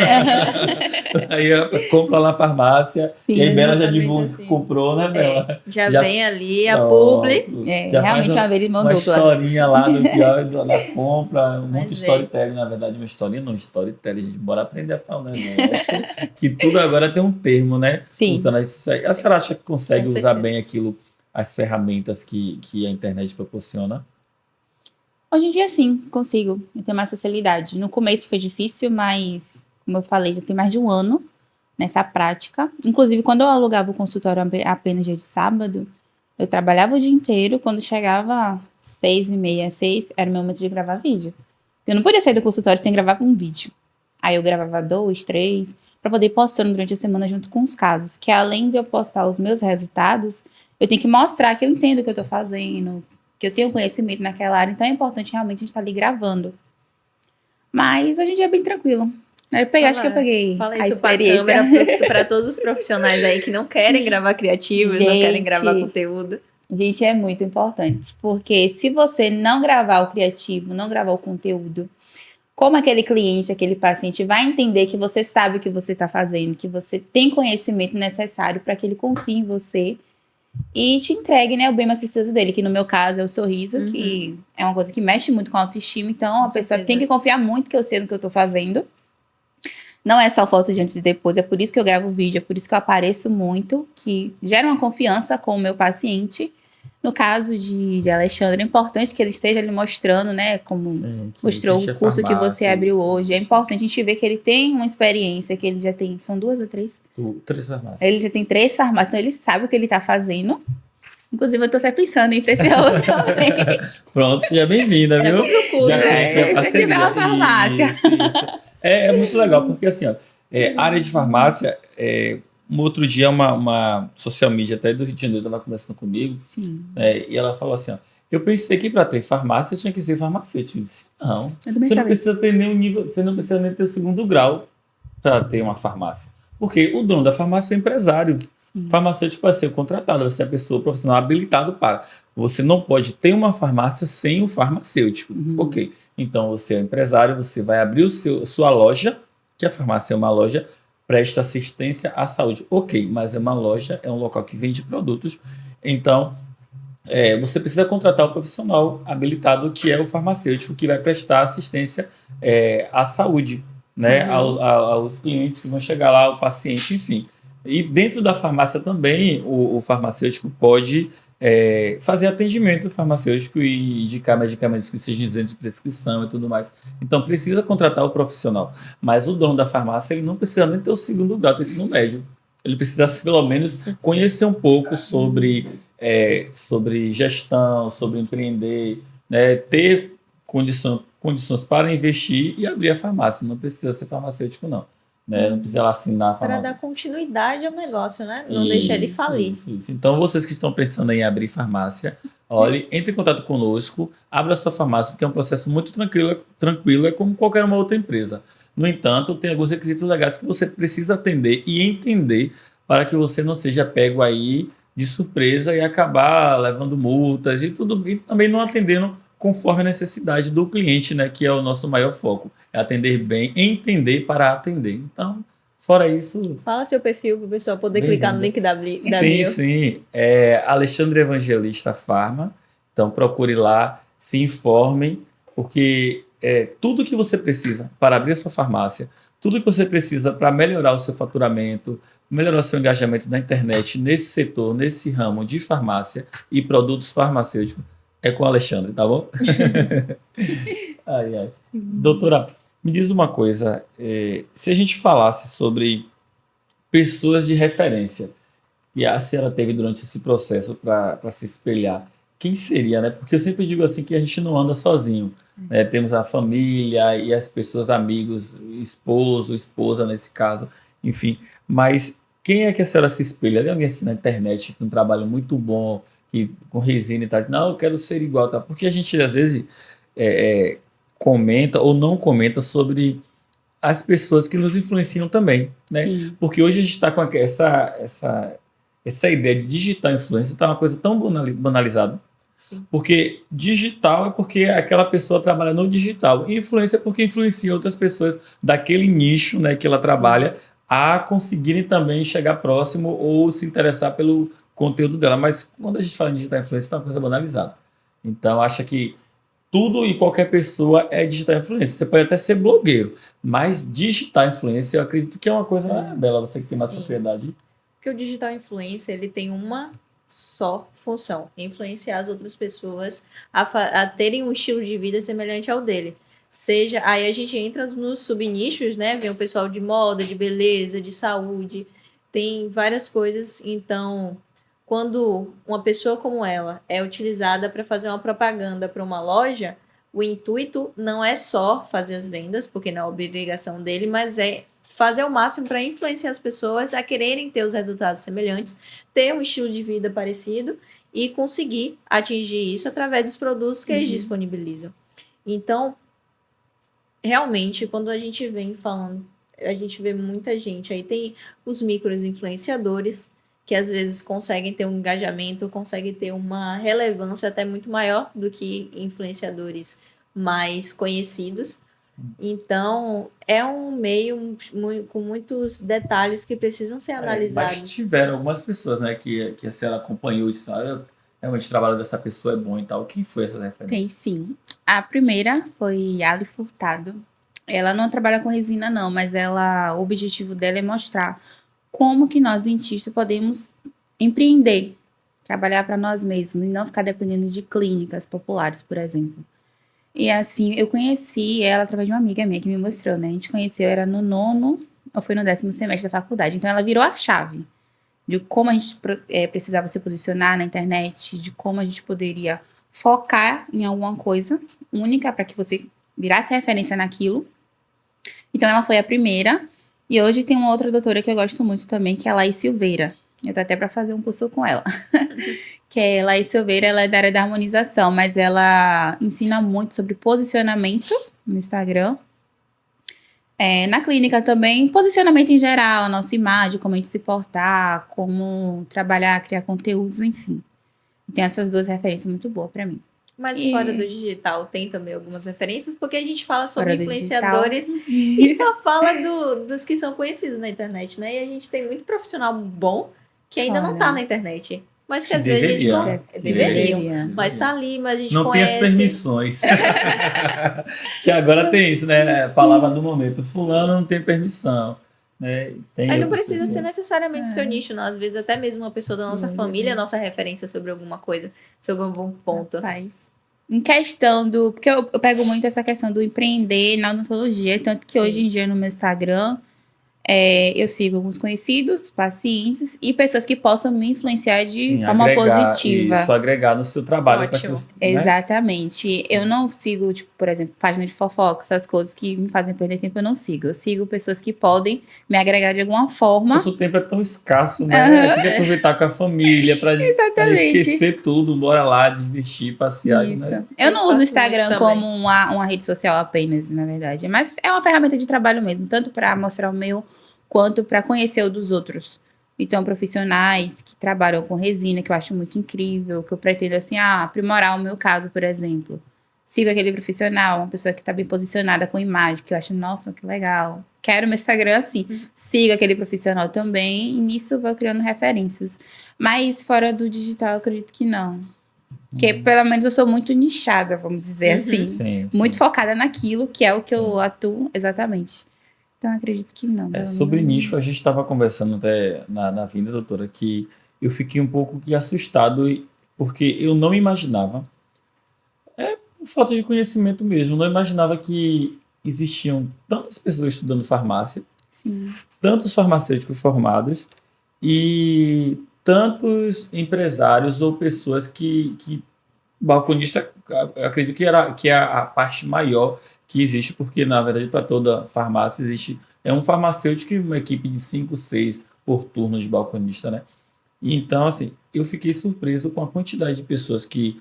aí compra lá na farmácia, Sim, e aí Bela já exatamente divulga que assim. comprou, né, Bela? Já Já- vem ali a Pronto. publi. Já realmente faz uma vez de mão uma dupla. historinha lá da compra, um monte de Mas storytelling, na verdade, uma historinha não, storytelling, gente, bora aprender a falar um negócio, que tudo agora tem um termo, né? Sim. Usando a senhora acha que consegue Com usar certeza. bem aquilo, as ferramentas que a internet proporciona? Hoje em dia, sim, consigo. Eu tenho mais facilidade. No começo foi difícil, mas, como eu falei, já tem mais de um ano nessa prática. Inclusive, quando eu alugava o consultório apenas dia de sábado, eu trabalhava o dia inteiro. Quando chegava 6h30, 6, era o meu momento de gravar vídeo. Eu não podia sair do consultório sem gravar um vídeo. Aí eu gravava 2, 3, para poder ir postando durante a semana junto com os casos. Que além de eu postar os meus resultados, eu tenho que mostrar que eu entendo o que eu tô fazendo, que eu tenho conhecimento naquela área, então é importante realmente a gente estar ali gravando. Mas hoje em dia é bem tranquilo. Acho que eu peguei Fala a isso pra experiência. câmera, para todos os profissionais aí que não querem gravar criativos, não querem gravar Gente. conteúdo. Gente, é muito importante, porque se você não gravar o criativo, não gravar o conteúdo, como aquele cliente, aquele paciente vai entender que você sabe o que você está fazendo, que você tem conhecimento necessário para que ele confie em você e te entregue, né, o bem mais precioso dele, que no meu caso é o sorriso, que é uma coisa que mexe muito com a autoestima, então a pessoa tem que confiar muito que eu sei no que eu estou fazendo. Não é só foto de antes e depois, é por isso que eu gravo vídeo, é por isso que eu apareço muito, que gera uma confiança com o meu paciente. No caso de Alexandre, é importante que ele esteja ali mostrando, né, como Sim, que mostrou existe o a curso que você farmácia, abriu hoje. É importante a gente ver que ele tem uma experiência, que ele já tem, são 2 ou 3? 3 farmácias. Ele já tem 3 farmácias, então ele sabe o que ele está fazendo. Inclusive, eu tô até pensando em ir pra esse outro também. Pronto, seja bem-vinda, viu? curso. Já tem a Se parceria. tiver uma farmácia. Isso. É muito legal, porque assim, ó, área de farmácia, um outro dia uma social media até do Rio de Janeiro estava conversando comigo, Sim. e ela falou assim, ó, eu pensei que para ter farmácia tinha que ser farmacêutico. Eu disse, não, Eu também você não achava precisa ter nenhum nível, você não precisa nem ter o 2º grau para ter uma farmácia. Porque o dono da farmácia é o empresário. Sim. Farmacêutico vai ser contratado, vai ser a pessoa profissional habilitado para. Você não pode ter uma farmácia sem o farmacêutico. Ok. Então você é empresário, você vai abrir sua loja, que a farmácia é uma loja, presta assistência à saúde. Ok, mas é uma loja, é um local que vende produtos. Então, você precisa contratar o profissional habilitado, que é o farmacêutico, que vai prestar assistência à saúde, né? Aos clientes que vão chegar lá, o paciente, enfim. E dentro da farmácia também, o farmacêutico pode fazer atendimento farmacêutico e indicar medicamentos que sejam isentos de prescrição e tudo mais. Então, precisa contratar o profissional. Mas o dono da farmácia, ele não precisa nem ter o 2º grau do ensino médio. Ele precisa, pelo menos, conhecer um pouco sobre gestão, sobre empreender, né? Ter condições para investir e abrir a farmácia. Não precisa ser farmacêutico, não. Né? Não precisa assinar a Para farmácia. dar continuidade ao negócio, né? Não deixar ele falir. Isso. Então, vocês que estão pensando em abrir farmácia, olhe, entre em contato conosco, abra sua farmácia, porque é um processo muito tranquilo, é como qualquer uma outra empresa. No entanto, tem alguns requisitos legais que você precisa atender e entender para que você não seja pego aí de surpresa e acabar levando multas e tudo, e também não atendendo conforme a necessidade do cliente, né? Que é o nosso maior foco. É atender bem, entender para atender. Então, fora isso, Fala seu perfil para o pessoal poder clicar no bem-vinda. link da Sim, bio. sim. É Alexandre Evangelista Farma. Então procure lá, se informem, porque tudo que você precisa para abrir sua farmácia, tudo que você precisa para melhorar o seu faturamento, melhorar o seu engajamento na internet, nesse setor, nesse ramo de farmácia e produtos farmacêuticos, é com o Alexandre, tá bom? Ai, ai. Doutora, me diz uma coisa. Se a gente falasse sobre pessoas de referência e a senhora teve durante esse processo para se espelhar, quem seria, né? Porque eu sempre digo assim que a gente não anda sozinho, né? Temos a família e as pessoas, amigos, esposo, esposa nesse caso, enfim. Mas quem é que a senhora se espelha? Tem alguém assim na internet que tem um trabalho muito bom, que com resina e tal, não, eu quero ser igual, tá? Porque a gente às vezes comenta ou não comenta sobre as pessoas que nos influenciam também, né? Sim. Porque hoje a gente está com essa ideia de digital influencer, está uma coisa tão banalizada. Sim. Porque digital é porque aquela pessoa trabalha no digital. E influência é porque influencia outras pessoas daquele nicho, né, que ela trabalha a conseguirem também chegar próximo ou se interessar pelo conteúdo dela. Mas quando a gente fala em digital influencer, é uma coisa banalizada. Então, acha que tudo e qualquer pessoa é digital influencer. Você pode até ser blogueiro, mas digital influencer eu acredito que é uma coisa bela, você que tem mais Sim. propriedade. Porque o digital influencer, ele tem uma só função: influenciar as outras pessoas a terem um estilo de vida semelhante ao dele. Seja, aí a gente entra nos subnichos, né? Vem o pessoal de moda, de beleza, de saúde, tem várias coisas. Então, quando uma pessoa como ela é utilizada para fazer uma propaganda para uma loja, o intuito não é só fazer as vendas, porque não é obrigação dele, mas é fazer o máximo para influenciar as pessoas a quererem ter os resultados semelhantes, ter um estilo de vida parecido e conseguir atingir isso através dos produtos que eles disponibilizam. Então, realmente, quando a gente vem falando, a gente vê muita gente. Aí tem os micros influenciadores, que às vezes conseguem ter um engajamento, conseguem ter uma relevância até muito maior do que influenciadores mais conhecidos. Então, é um meio com muitos detalhes que precisam ser Mas analisados. tiveram algumas pessoas, né, que a senhora acompanhou isso. Realmente o trabalho dessa pessoa é bom e tal. Quem foi essa referência? Tem sim. A primeira foi Ali Furtado. Ela não trabalha com resina, não, mas o objetivo dela é mostrar como que nós, dentistas, podemos empreender, trabalhar para nós mesmos e não ficar dependendo de clínicas populares, por exemplo. E assim, eu conheci ela através de uma amiga minha que me mostrou, né? A gente conheceu, era no 9º ou foi no 10º semestre da faculdade. Então, ela virou a chave de como a gente precisava se posicionar na internet, de como a gente poderia focar em alguma coisa única para que você virasse referência naquilo. Então, ela foi a primeira. E hoje tem uma outra doutora que eu gosto muito também, que é a Laís Silveira. Eu tô até para fazer um curso com ela. Que é Laís Silveira, ela é da área da harmonização, mas ela ensina muito sobre posicionamento no Instagram. Na clínica também, posicionamento em geral, a nossa imagem, como a gente se portar, como trabalhar, criar conteúdos, enfim. Tem essas duas referências muito boas para mim. Mas fora do digital tem também algumas referências, porque a gente fala sobre Fora do influenciadores e só fala dos que são conhecidos na internet, né? E a gente tem muito profissional bom que ainda não tá na internet. Mas que às vezes a gente não... Deveriam. Mas tá ali, mas a gente não conhece. Não tem as permissões. Que agora tem isso, né? A palavra do momento. Fulano não tem permissão. Né? Aí não precisa ser necessariamente seu nicho, não. Às vezes até mesmo uma pessoa da nossa família é nossa referência sobre alguma coisa, sobre algum ponto. Rapaz. Em questão do... Porque eu pego muito essa questão do empreender na odontologia, tanto que hoje em dia no meu Instagram eu sigo alguns conhecidos, pacientes e pessoas que possam me influenciar de forma positiva. Isso, agregar no seu trabalho. Ótimo. Exatamente. Eu não sigo, tipo, por exemplo, página de fofoca, essas coisas que me fazem perder tempo, eu não sigo. Eu sigo pessoas que podem me agregar de alguma forma. Nosso tempo é tão escasso, né? Tem que aproveitar com a família para esquecer tudo, bora lá, divertir, passear. Isso. Né? Eu não uso o Instagram como uma rede social apenas, na verdade. Mas é uma ferramenta de trabalho mesmo, tanto para mostrar o meu, quanto para conhecer o dos outros. Então, profissionais que trabalham com resina, que eu acho muito incrível, que eu pretendo, assim, aprimorar o meu caso, por exemplo. Sigo aquele profissional, uma pessoa que está bem posicionada com imagem, que eu acho, nossa, que legal. Quero meu Instagram assim. Sigo aquele profissional também, e nisso eu vou criando referências. Mas fora do digital, eu acredito que não. Porque, pelo menos, eu sou muito nichada, vamos dizer assim. Sim, Muito sim. focada naquilo, que é o que eu atuo exatamente. Então, eu acredito que não. pelo Sobre menos. nicho, a gente estava conversando até na vinda, doutora, que eu fiquei um pouco que assustado, porque eu não imaginava, por falta de conhecimento mesmo, não imaginava que existiam tantas pessoas estudando farmácia, Sim. tantos farmacêuticos formados e tantos empresários ou pessoas que balconista, eu acredito que é a parte maior que existe, porque na verdade para toda farmácia existe um farmacêutico e uma equipe de 5, 6 por turno de balconista, né? Então, assim, eu fiquei surpreso com a quantidade de pessoas que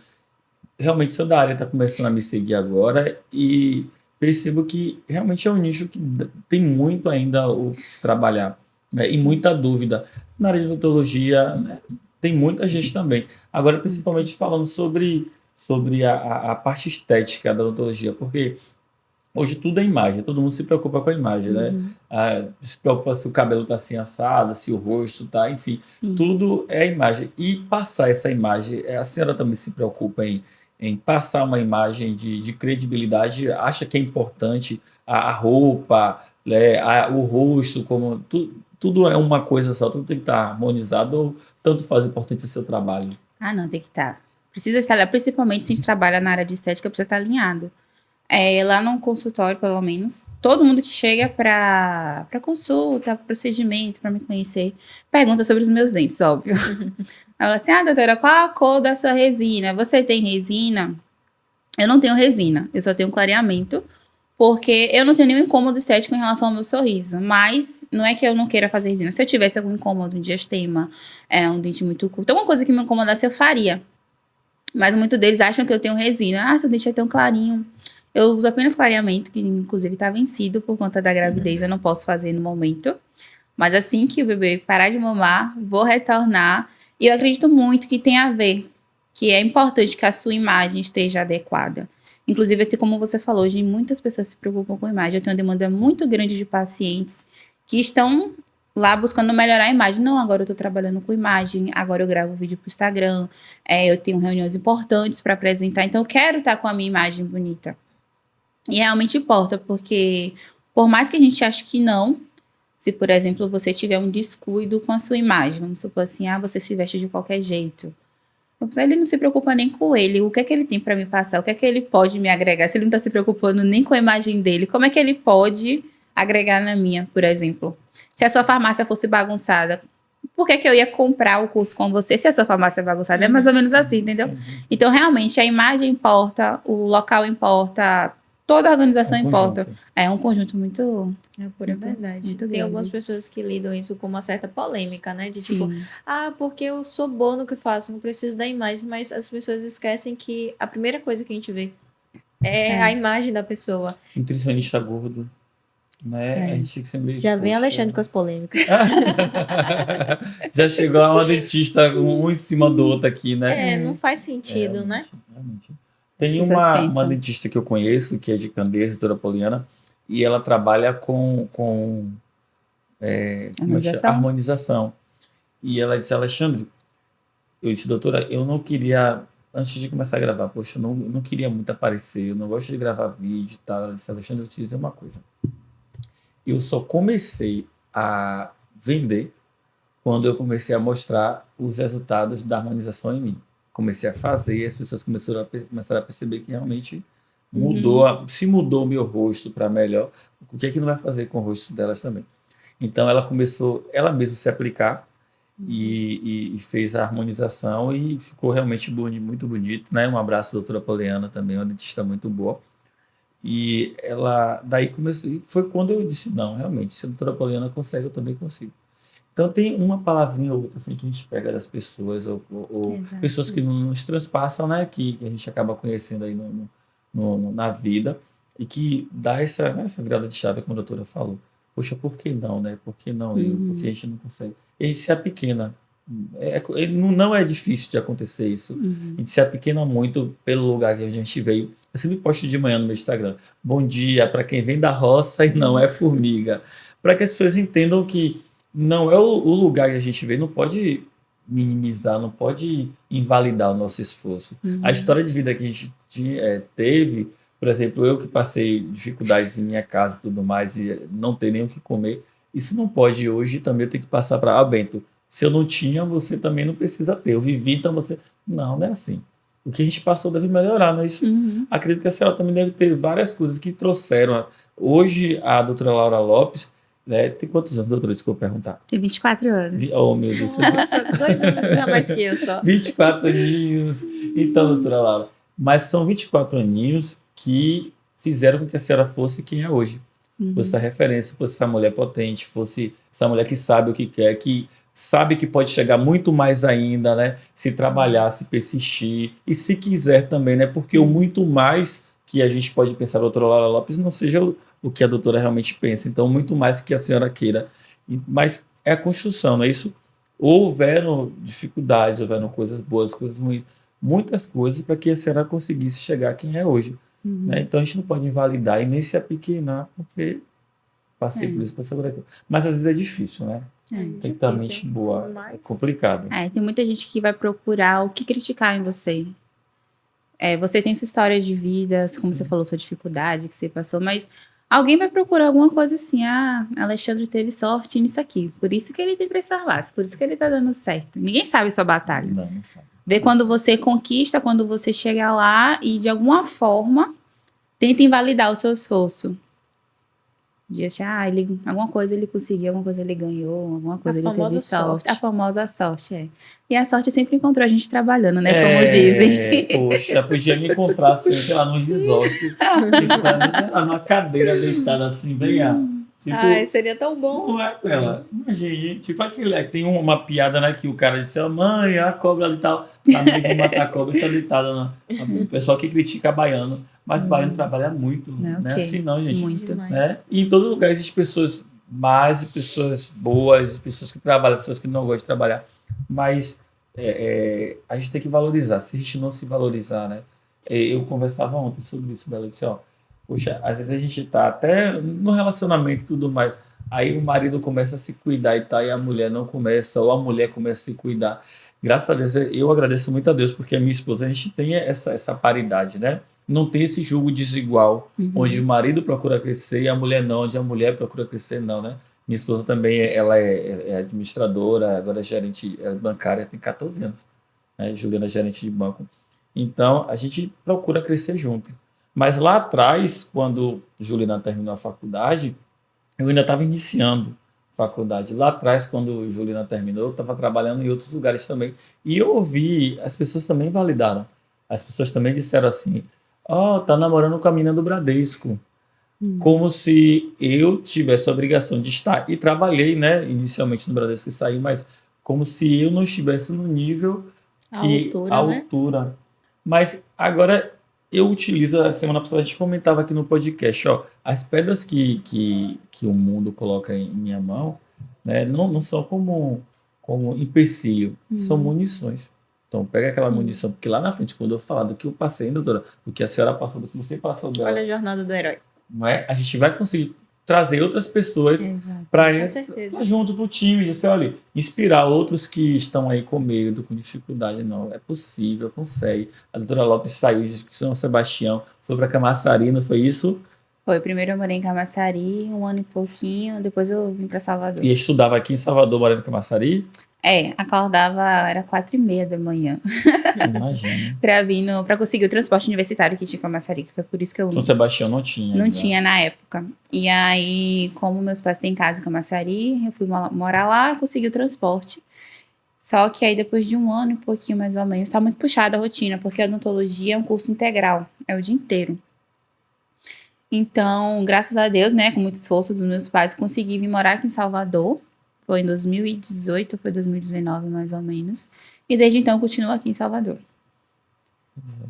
realmente são da área, está começando a me seguir agora e percebo que realmente é um nicho que tem muito ainda o que se trabalhar, né? E muita dúvida. Na área de odontologia, né, tem muita gente também. Agora, principalmente falando sobre a parte estética da odontologia, porque hoje tudo é imagem, todo mundo se preocupa com a imagem, né? Se preocupa se o cabelo está assim assado, se o rosto está, enfim, Sim. tudo é imagem. E passar essa imagem, a senhora também se preocupa em passar uma imagem de credibilidade, acha que é importante a roupa, né, o rosto, como tudo é uma coisa só, tudo tem que estar harmonizado, ou tanto faz importante o seu trabalho. Não, tem que estar. Precisa estar, principalmente se a gente trabalha na área de estética, precisa estar alinhado. Lá no consultório, pelo menos, todo mundo que chega para consulta, pra procedimento, para me conhecer, pergunta sobre os meus dentes, óbvio. Aí fala assim, doutora, qual a cor da sua resina? Você tem resina? Eu não tenho resina, eu só tenho clareamento, porque eu não tenho nenhum incômodo estético em relação ao meu sorriso, mas não é que eu não queira fazer resina. Se eu tivesse algum incômodo, um diastema, um dente muito curto, alguma coisa que me incomodasse, eu faria. Mas muitos deles acham que eu tenho resina. Seu dente é tão clarinho. Eu uso apenas clareamento, que inclusive está vencido por conta da gravidez, eu não posso fazer no momento. Mas assim que o bebê parar de mamar, vou retornar. E eu acredito muito que tem a ver, que é importante que a sua imagem esteja adequada. Inclusive, assim como você falou, hoje muitas pessoas se preocupam com a imagem. Eu tenho uma demanda muito grande de pacientes que estão lá buscando melhorar a imagem. Não, agora eu estou trabalhando com imagem, agora eu gravo vídeo para o Instagram, eu tenho reuniões importantes para apresentar, então eu quero estar com a minha imagem bonita. E realmente importa, porque por mais que a gente ache que não, se, por exemplo, você tiver um descuido com a sua imagem, vamos supor assim, você se veste de qualquer jeito. Ele não se preocupa nem com ele, o que é que ele tem para me passar, o que é que ele pode me agregar. Se ele não está se preocupando nem com a imagem dele, como é que ele pode agregar na minha, por exemplo? Se a sua farmácia fosse bagunçada, por que que eu ia comprar o curso com você se a sua farmácia é bagunçada? É mais ou menos assim, entendeu? Sim. Então, realmente, a imagem importa, o local importa, toda a organização importa. Conjunto. É um conjunto muito... É pura verdade. muito Tem grande. algumas pessoas que lidam isso com uma certa polêmica, né? De tipo, Sim. porque eu sou boa no que faço, não preciso da imagem, mas as pessoas esquecem que a primeira coisa que a gente vê é a imagem da pessoa. Nutricionista gordo, né? A gente fica sempre, Já vem poxa. Alexandre com as polêmicas. Já chegou uma dentista um em cima do outro aqui, né? Não faz sentido, né? Realmente. Tem As pessoas uma pensam. dentista que eu conheço, que é de Candeias, doutora Poliana, e ela trabalha com como é que chama? Harmonização? Harmonização. E ela disse, Alexandre, eu disse, doutora, eu não queria, antes de começar a gravar, poxa, eu não queria muito aparecer, eu não gosto de gravar vídeo e tal. Ela disse, Alexandre, eu te dizer uma coisa. Eu só comecei a vender quando eu comecei a mostrar os resultados da harmonização em mim. Comecei a fazer, as pessoas começaram a perceber que realmente se mudou o meu rosto para melhor, o que é que não vai fazer com o rosto delas também? Então ela começou, ela mesma se aplicar e fez a harmonização e ficou realmente muito bonito, né? Um abraço, doutora Poliana, também, uma dentista muito boa. E ela, daí começou, e foi quando eu disse, não, realmente, se a doutora Poliana consegue, eu também consigo. Então tem uma palavrinha ou outra assim, que a gente pega das pessoas, ou pessoas que nos transpassam, né? Que a gente acaba conhecendo aí na vida, e que dá essa virada de chave, como a doutora falou. poxa, por que não, né? Por que não eu? Por que a gente não consegue? E a gente se apequena. Não é difícil de acontecer isso. A gente se apequena muito pelo lugar que a gente veio. Eu sempre posto de manhã no meu Instagram. Bom dia para quem vem da roça e não é formiga. Para que as pessoas entendam que não é o lugar que a gente veio, não pode minimizar, não pode invalidar o nosso esforço. A história de vida que a gente teve, por exemplo, eu que passei dificuldades em minha casa e tudo mais, e não ter nem o que comer, isso não pode hoje também ter que passar para, Bento, se eu não tinha, você também não precisa ter. Eu vivi, então você. Não, não é assim. O que a gente passou deve melhorar, não é isso? Acredito que a senhora também deve ter várias coisas que trouxeram. Hoje, a doutora Laura Lopes, né, tem quantos anos, doutora? Desculpa perguntar. Tem 24 anos. Oh, meu Deus. Nossa, 2 anos a mais que eu só. 24 aninhos. Então, doutora Laura, mas são 24 aninhos que fizeram com que a senhora fosse quem é hoje. Fosse essa referência, fosse essa mulher potente, fosse essa mulher que sabe o que quer, que sabe que pode chegar muito mais ainda, né? Se trabalhar, se persistir e se quiser também, né? Porque o muito mais que a gente pode pensar, doutora Laura Lopes, não seja o que a doutora realmente pensa. Então, muito mais que a senhora queira. Mas é a construção, não é isso? Houveram dificuldades, houveram coisas boas, coisas ruins, muitas coisas para que a senhora conseguisse chegar a quem é hoje. Né? Então, a gente não pode invalidar e nem se apequenar, porque passei por isso, passei por aquilo. Mas às vezes é difícil, né? Tem que ter a mente boa, é complicado. Tem muita gente que vai procurar o que criticar em você. Você tem sua história de vida, como você falou, sua dificuldade que você passou, mas alguém vai procurar alguma coisa assim, Alexandre teve sorte nisso aqui, por isso que ele tem pressão baixa, por isso que ele tá dando certo. Ninguém sabe sua batalha. Não sabe. Vê quando você conquista, quando você chega lá e de alguma forma tenta invalidar o seu esforço. De achar, alguma coisa ele conseguiu, alguma coisa ele ganhou, alguma coisa ele teve sorte. A famosa sorte, E a sorte sempre encontrou a gente trabalhando, né? Como dizem. Poxa, podia me encontrar assim, sei lá, num resort, numa cadeira deitada assim, bem tipo, seria tão bom. não é ela. Imagina, tipo aquele, tem uma piada, né, que o cara disse, mãe, a cobra ali e tal, tá meio de matar a cobra e tá deitada, o pessoal que critica baiano, mas baiano trabalha muito, não é assim não, gente. Muito. Né? E em todo lugar existem pessoas más e pessoas boas, pessoas que trabalham, pessoas que não gostam de trabalhar, mas a gente tem que valorizar. Se a gente não se valorizar, né? Eu conversava ontem sobre isso, Bela, disse, poxa, às vezes a gente tá até no relacionamento e tudo mais, aí o marido começa a se cuidar e tal, e a mulher não começa, ou a mulher começa a se cuidar. Graças a Deus, eu agradeço muito a Deus, porque a minha esposa, a gente tem essa paridade, né? Não tem esse julgo desigual, onde o marido procura crescer e a mulher não, onde a mulher procura crescer não, né? Minha esposa também, ela é administradora, agora é gerente bancária, tem 14 anos, né? Juliana é gerente de banco. Então, a gente procura crescer junto. Mas lá atrás, quando Juliana terminou a faculdade, eu ainda estava iniciando a faculdade. Lá atrás, quando Juliana terminou, eu estava trabalhando em outros lugares também. E eu ouvi, as pessoas também validaram. As pessoas também disseram assim, tá namorando com a menina do Bradesco. Como se eu tivesse a obrigação de estar. E trabalhei, né, inicialmente no Bradesco e saí, mas como se eu não estivesse no nível que a altura. Mas agora eu utilizo, a semana passada a gente comentava aqui no podcast, as pedras que o mundo coloca em minha mão, né, não são como empecilho, são munições. Então, pega aquela munição, porque lá na frente, quando eu falar do que eu passei, doutora, do que a senhora passou, do que você passou dela. Olha a jornada do herói. Não é? A gente vai conseguir trazer outras pessoas para junto para o time, dizer, olha, inspirar outros que estão aí com medo, com dificuldade. Não, é possível, consegue. A doutora Lopes saiu de São Sebastião, foi para Camaçari, não foi isso? Foi, primeiro eu morei em Camaçari, 1 ano e pouquinho, depois eu vim para Salvador. E estudava aqui em Salvador, morando em Camaçari? Acordava, era 4h30 da manhã. Imagina. Pra conseguir o transporte universitário que tinha em Camaçari, que foi por isso que eu... São Sebastião não tinha. Não tinha na época. E aí, como meus pais têm casa em Camaçari, eu fui morar lá e consegui o transporte. Só que aí, depois de 1 ano e pouquinho, mais ou menos, tá muito puxada a rotina, porque a odontologia é um curso integral, é o dia inteiro. Então, graças a Deus, né, com muito esforço dos meus pais, consegui vir morar aqui em Salvador. Foi em 2018, foi 2019 mais ou menos. E desde então eu continuo aqui em Salvador.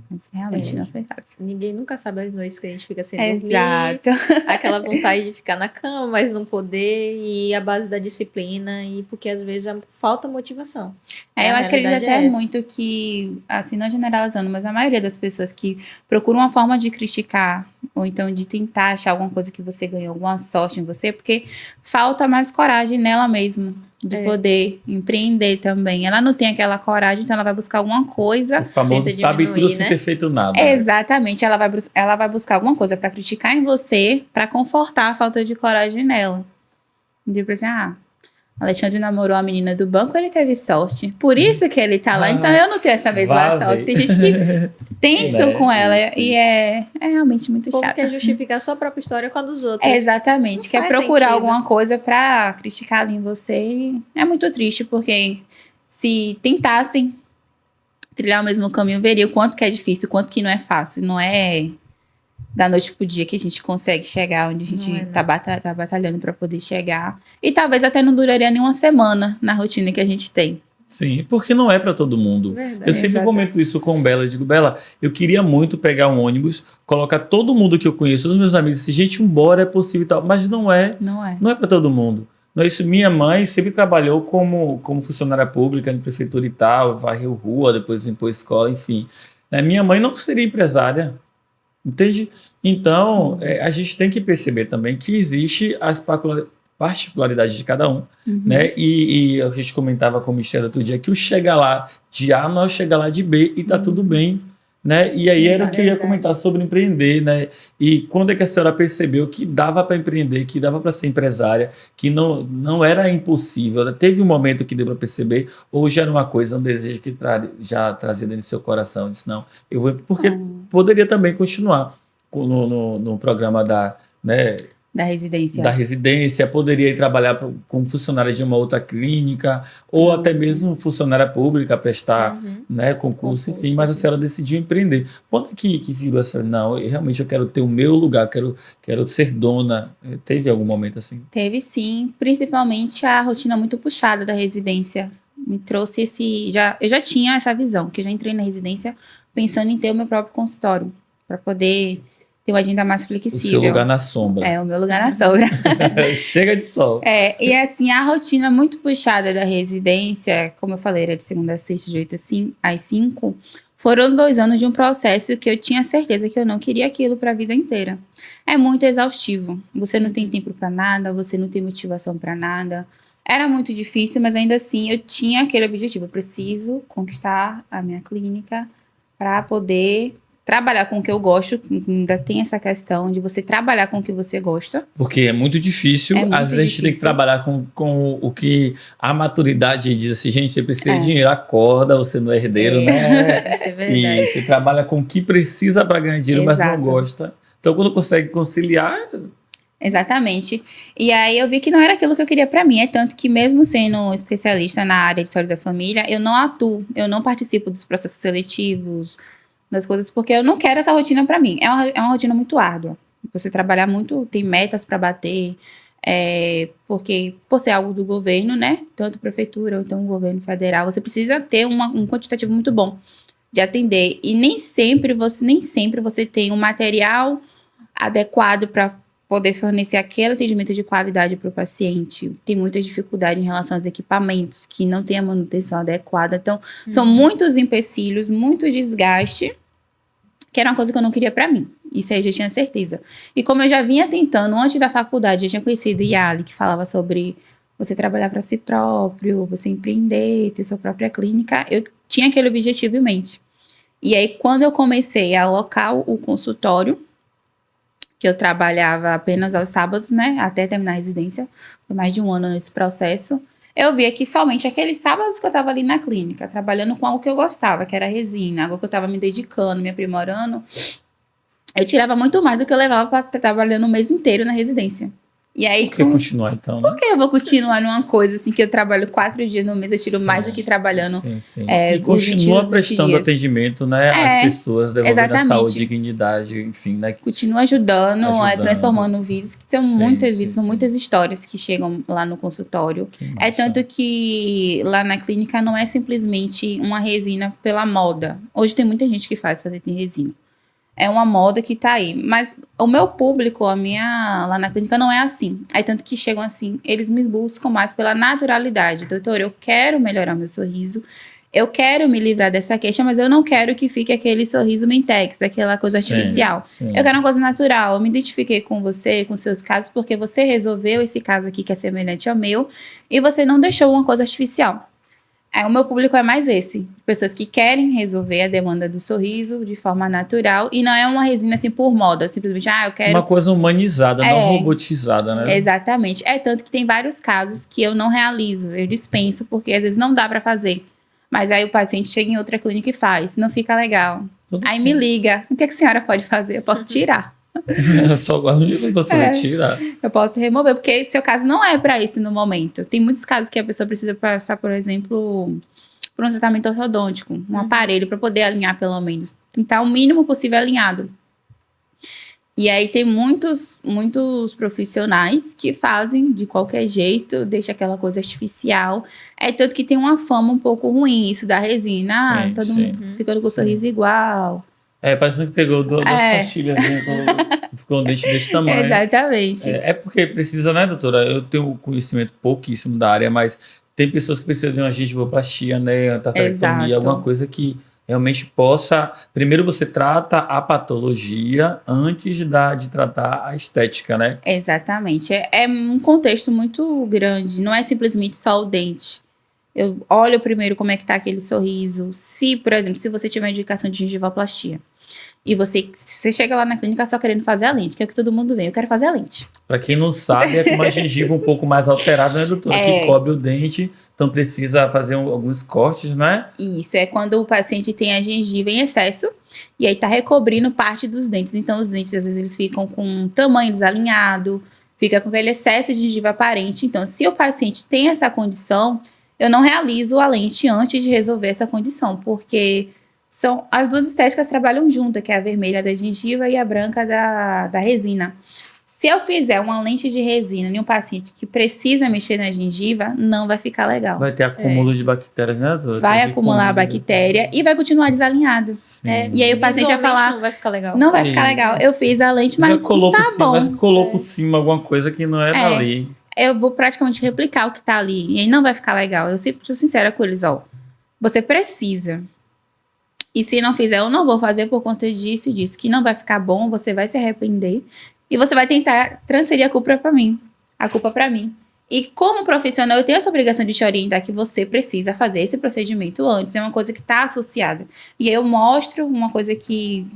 Mas realmente não foi fácil. Ninguém nunca sabe as noites que a gente fica sem dormir. Exato. Aquela vontade de ficar na cama, mas não poder. E a base da disciplina. E porque às vezes falta motivação. Eu A acredito realidade até é essa. muito que, assim, não generalizando, mas a maioria das pessoas que procuram uma forma de criticar, ou então de tentar achar alguma coisa que você ganhou, alguma sorte em você, porque falta mais coragem nela mesma, de poder empreender também. Ela não tem aquela coragem, então ela vai buscar alguma coisa. O famoso Tenta sabe diminuir, tudo sem né? ter feito nada. Exatamente, ela vai buscar alguma coisa para criticar em você, para confortar a falta de coragem nela. Tipo assim, Alexandre namorou a menina do banco, ele teve sorte. Por isso que ele tá lá. Então eu não tenho essa mesma Vá sorte. ver. Tem gente que tem isso Né? com ela Isso, e isso. é realmente muito O povo chato. quer justificar a sua própria história com a dos outros. Exatamente. Não Quer faz procurar sentido. alguma coisa pra criticar ali em você. E é muito triste, porque se tentassem trilhar o mesmo caminho, veria o quanto que é difícil, o quanto que não é fácil. Não é da noite pro dia que a gente consegue chegar onde a gente Não é, tá batalhando pra poder chegar. E talvez até não duraria nem uma semana na rotina que a gente tem. Sim, porque não é para todo mundo. Verdade. Eu sempre Exato. comento isso com Bela. Eu digo, Bela, eu queria muito pegar um ônibus, colocar todo mundo que eu conheço, os meus amigos, assim, gente, embora é possível e tal, mas não é. Não é? Não é para todo mundo. Não é isso. Minha mãe sempre trabalhou como funcionária pública em prefeitura e tal, varreu rua, depois limpou escola, enfim. Minha mãe não seria empresária, entende? Então, a gente tem que perceber também que existe as particularidades de cada um, né? E a gente comentava com o Michel outro dia que o chega lá de A não é o chega lá de B e tá tudo bem, né? E aí era o que eu ia Verdade. comentar sobre empreender, né? E quando é que a senhora percebeu que dava para empreender, que dava para ser empresária, que não era impossível, né? Teve um momento que deu para perceber, ou já era uma coisa, um desejo que já trazia dentro do seu coração, disse, não, eu vou, porque poderia também continuar no programa né, Da residência. da residência, poderia ir trabalhar como funcionária de uma outra clínica, ou até mesmo funcionária pública, prestar né, concurso, enfim, mas a senhora decidiu empreender. Quando é que virou essa? Não, realmente eu quero ter o meu lugar, quero ser dona. Teve algum momento assim? Teve sim, principalmente a rotina muito puxada da residência. Me trouxe eu já tinha essa visão, que eu já entrei na residência pensando em ter o meu próprio consultório, para poder ter uma agenda mais O flexível. seu lugar na sombra. É, o meu lugar na sombra. Chega de sol. E assim, a rotina muito puxada da residência, como eu falei, era de segunda a sexta, de 8 às 5, foram 2 anos de um processo que eu tinha certeza que eu não queria aquilo para a vida inteira. É muito exaustivo. Você não tem tempo para nada, você não tem motivação para nada. Era muito difícil, mas ainda assim eu tinha aquele objetivo. Eu preciso conquistar a minha clínica para poder trabalhar com o que eu gosto. Ainda tem essa questão de você trabalhar com o que você gosta. Porque é muito difícil. É muito Às vezes a gente tem que difícil. trabalhar com o que a maturidade diz assim, gente, você precisa de É. dinheiro, acorda, você não é herdeiro, né? Isso é verdade. E você trabalha com o que precisa para ganhar dinheiro, mas Exato. não gosta. Então, quando consegue conciliar, Exatamente. E aí eu vi que não era aquilo que eu queria pra mim. É tanto que mesmo sendo especialista na área de saúde da família, eu não atuo, eu não participo dos processos seletivos, das coisas, porque eu não quero essa rotina pra mim. É uma rotina muito árdua. Você trabalhar muito, tem metas pra bater, porque por ser algo do governo, né? Tanto prefeitura ou então o governo federal, você precisa ter um quantitativo muito bom de atender. E nem sempre você tem um material adequado para poder fornecer aquele atendimento de qualidade para o paciente. Tem muita dificuldade em relação aos equipamentos, que não tem a manutenção adequada. Então, são muitos empecilhos, muito desgaste, que era uma coisa que eu não queria para mim. Isso aí eu já tinha certeza. E como eu já vinha tentando, antes da faculdade, eu tinha conhecido Yali, que falava sobre você trabalhar para si próprio, você empreender, ter sua própria clínica, eu tinha aquele objetivo em mente. E aí, quando eu comecei a alocar o consultório, que eu trabalhava apenas aos sábados, né, até terminar a residência, foi mais de 1 ano nesse processo, eu via que somente aqueles sábados que eu estava ali na clínica, trabalhando com algo que eu gostava, que era resina, algo que eu estava me dedicando, me aprimorando, eu tirava muito mais do que eu levava para trabalhando o mês inteiro na residência. E aí, Por que continuar então, né? por que eu vou continuar numa coisa assim que eu trabalho 4 dias no mês, eu tiro mais do que trabalhando Sim. é, E os 20 continua os 20 prestando dias. atendimento, né, às É, pessoas, devolvendo a exatamente. saúde, dignidade, enfim, né? Continua ajudando, Ajudando. transformando vidas, que tem muitas vidas, são sim. muitas histórias que chegam lá no consultório. Que É massa. tanto que lá na clínica não é simplesmente uma resina pela moda. Hoje tem muita gente que faz fazer em resina. É uma moda que tá aí. Mas o meu público, lá na clínica não é assim. Aí tanto que chegam assim, eles me buscam mais pela naturalidade. Doutor, eu quero melhorar meu sorriso. Eu quero me livrar dessa queixa, mas eu não quero que fique aquele sorriso mentex, aquela coisa Sim, artificial. sim. Eu quero uma coisa natural. Eu me identifiquei com você, com seus casos, porque você resolveu esse caso aqui que é semelhante ao meu e você não deixou uma coisa artificial. Aí, o meu público é mais esse. Pessoas que querem resolver a demanda do sorriso de forma natural e não é uma resina assim por moda. Simplesmente, eu quero... Uma coisa humanizada, não robotizada, né? Exatamente. É tanto que tem vários casos que eu não realizo, eu dispenso, porque às vezes não dá pra fazer. Mas aí o paciente chega em outra clínica e faz, não fica legal. Tudo Aí bem. me liga, o que a senhora pode fazer? Eu posso tirar, Só a única coisa que você vai tirar. eu posso remover, porque seu caso não é pra isso no momento. Tem muitos casos que a pessoa precisa passar, por exemplo, por um tratamento ortodôntico, um aparelho pra poder alinhar pelo menos. Tentar o mínimo possível alinhado. E aí tem muitos profissionais que fazem de qualquer jeito, deixa aquela coisa artificial. É tanto que tem uma fama um pouco ruim isso da resina. Sim, Todo sim. mundo ficando com o sorriso igual. Parecendo que pegou duas pastilhas, né? Ficou um dente desse tamanho. Exatamente. É porque precisa, né, doutora? Eu tenho conhecimento pouquíssimo da área, mas tem pessoas que precisam de uma gengivoplastia, né, uma tatarectomia, Exato. alguma coisa que realmente possa... Primeiro você trata a patologia antes de tratar a estética, né? Exatamente. É um contexto muito grande. Não é simplesmente só o dente. Eu olho primeiro como é que tá aquele sorriso. Se, por exemplo, se você tiver indicação de gengivoplastia e você chega lá na clínica só querendo fazer a lente, que é o que todo mundo vê. Eu quero fazer a lente. Para quem não sabe, é com uma gengiva um pouco mais alterada, né, doutora? Que cobre o dente, então precisa fazer alguns cortes, né? Isso, é quando o paciente tem a gengiva em excesso e aí tá recobrindo parte dos dentes. Então, os dentes, às vezes, eles ficam com um tamanho desalinhado, fica com aquele excesso de gengiva aparente. Então, se o paciente tem essa condição, eu não realizo a lente antes de resolver essa condição, porque as duas estéticas trabalham juntas, que é a vermelha da gengiva e a branca da resina. Se eu fizer uma lente de resina em um paciente que precisa mexer na gengiva, não vai ficar legal. Vai ter acúmulo de bactérias, né, doutora? Vai acumular a bactéria e vai continuar desalinhado. E aí o paciente vai falar... Não vai ficar legal. Não vai ficar legal. Eu fiz a lente, mas já colou tá por cima, bom. mas colou por cima alguma coisa que não é dali. Eu vou praticamente replicar o que tá ali. E aí não vai ficar legal. Eu sempre sou sincera com eles, você precisa. E se não fizer, eu não vou fazer por conta disso e disso. Que não vai ficar bom, você vai se arrepender. E você vai tentar transferir a culpa pra mim. A culpa pra mim. E como profissional, eu tenho essa obrigação de te orientar que você precisa fazer esse procedimento antes. É uma coisa que tá associada. E aí eu mostro uma coisa que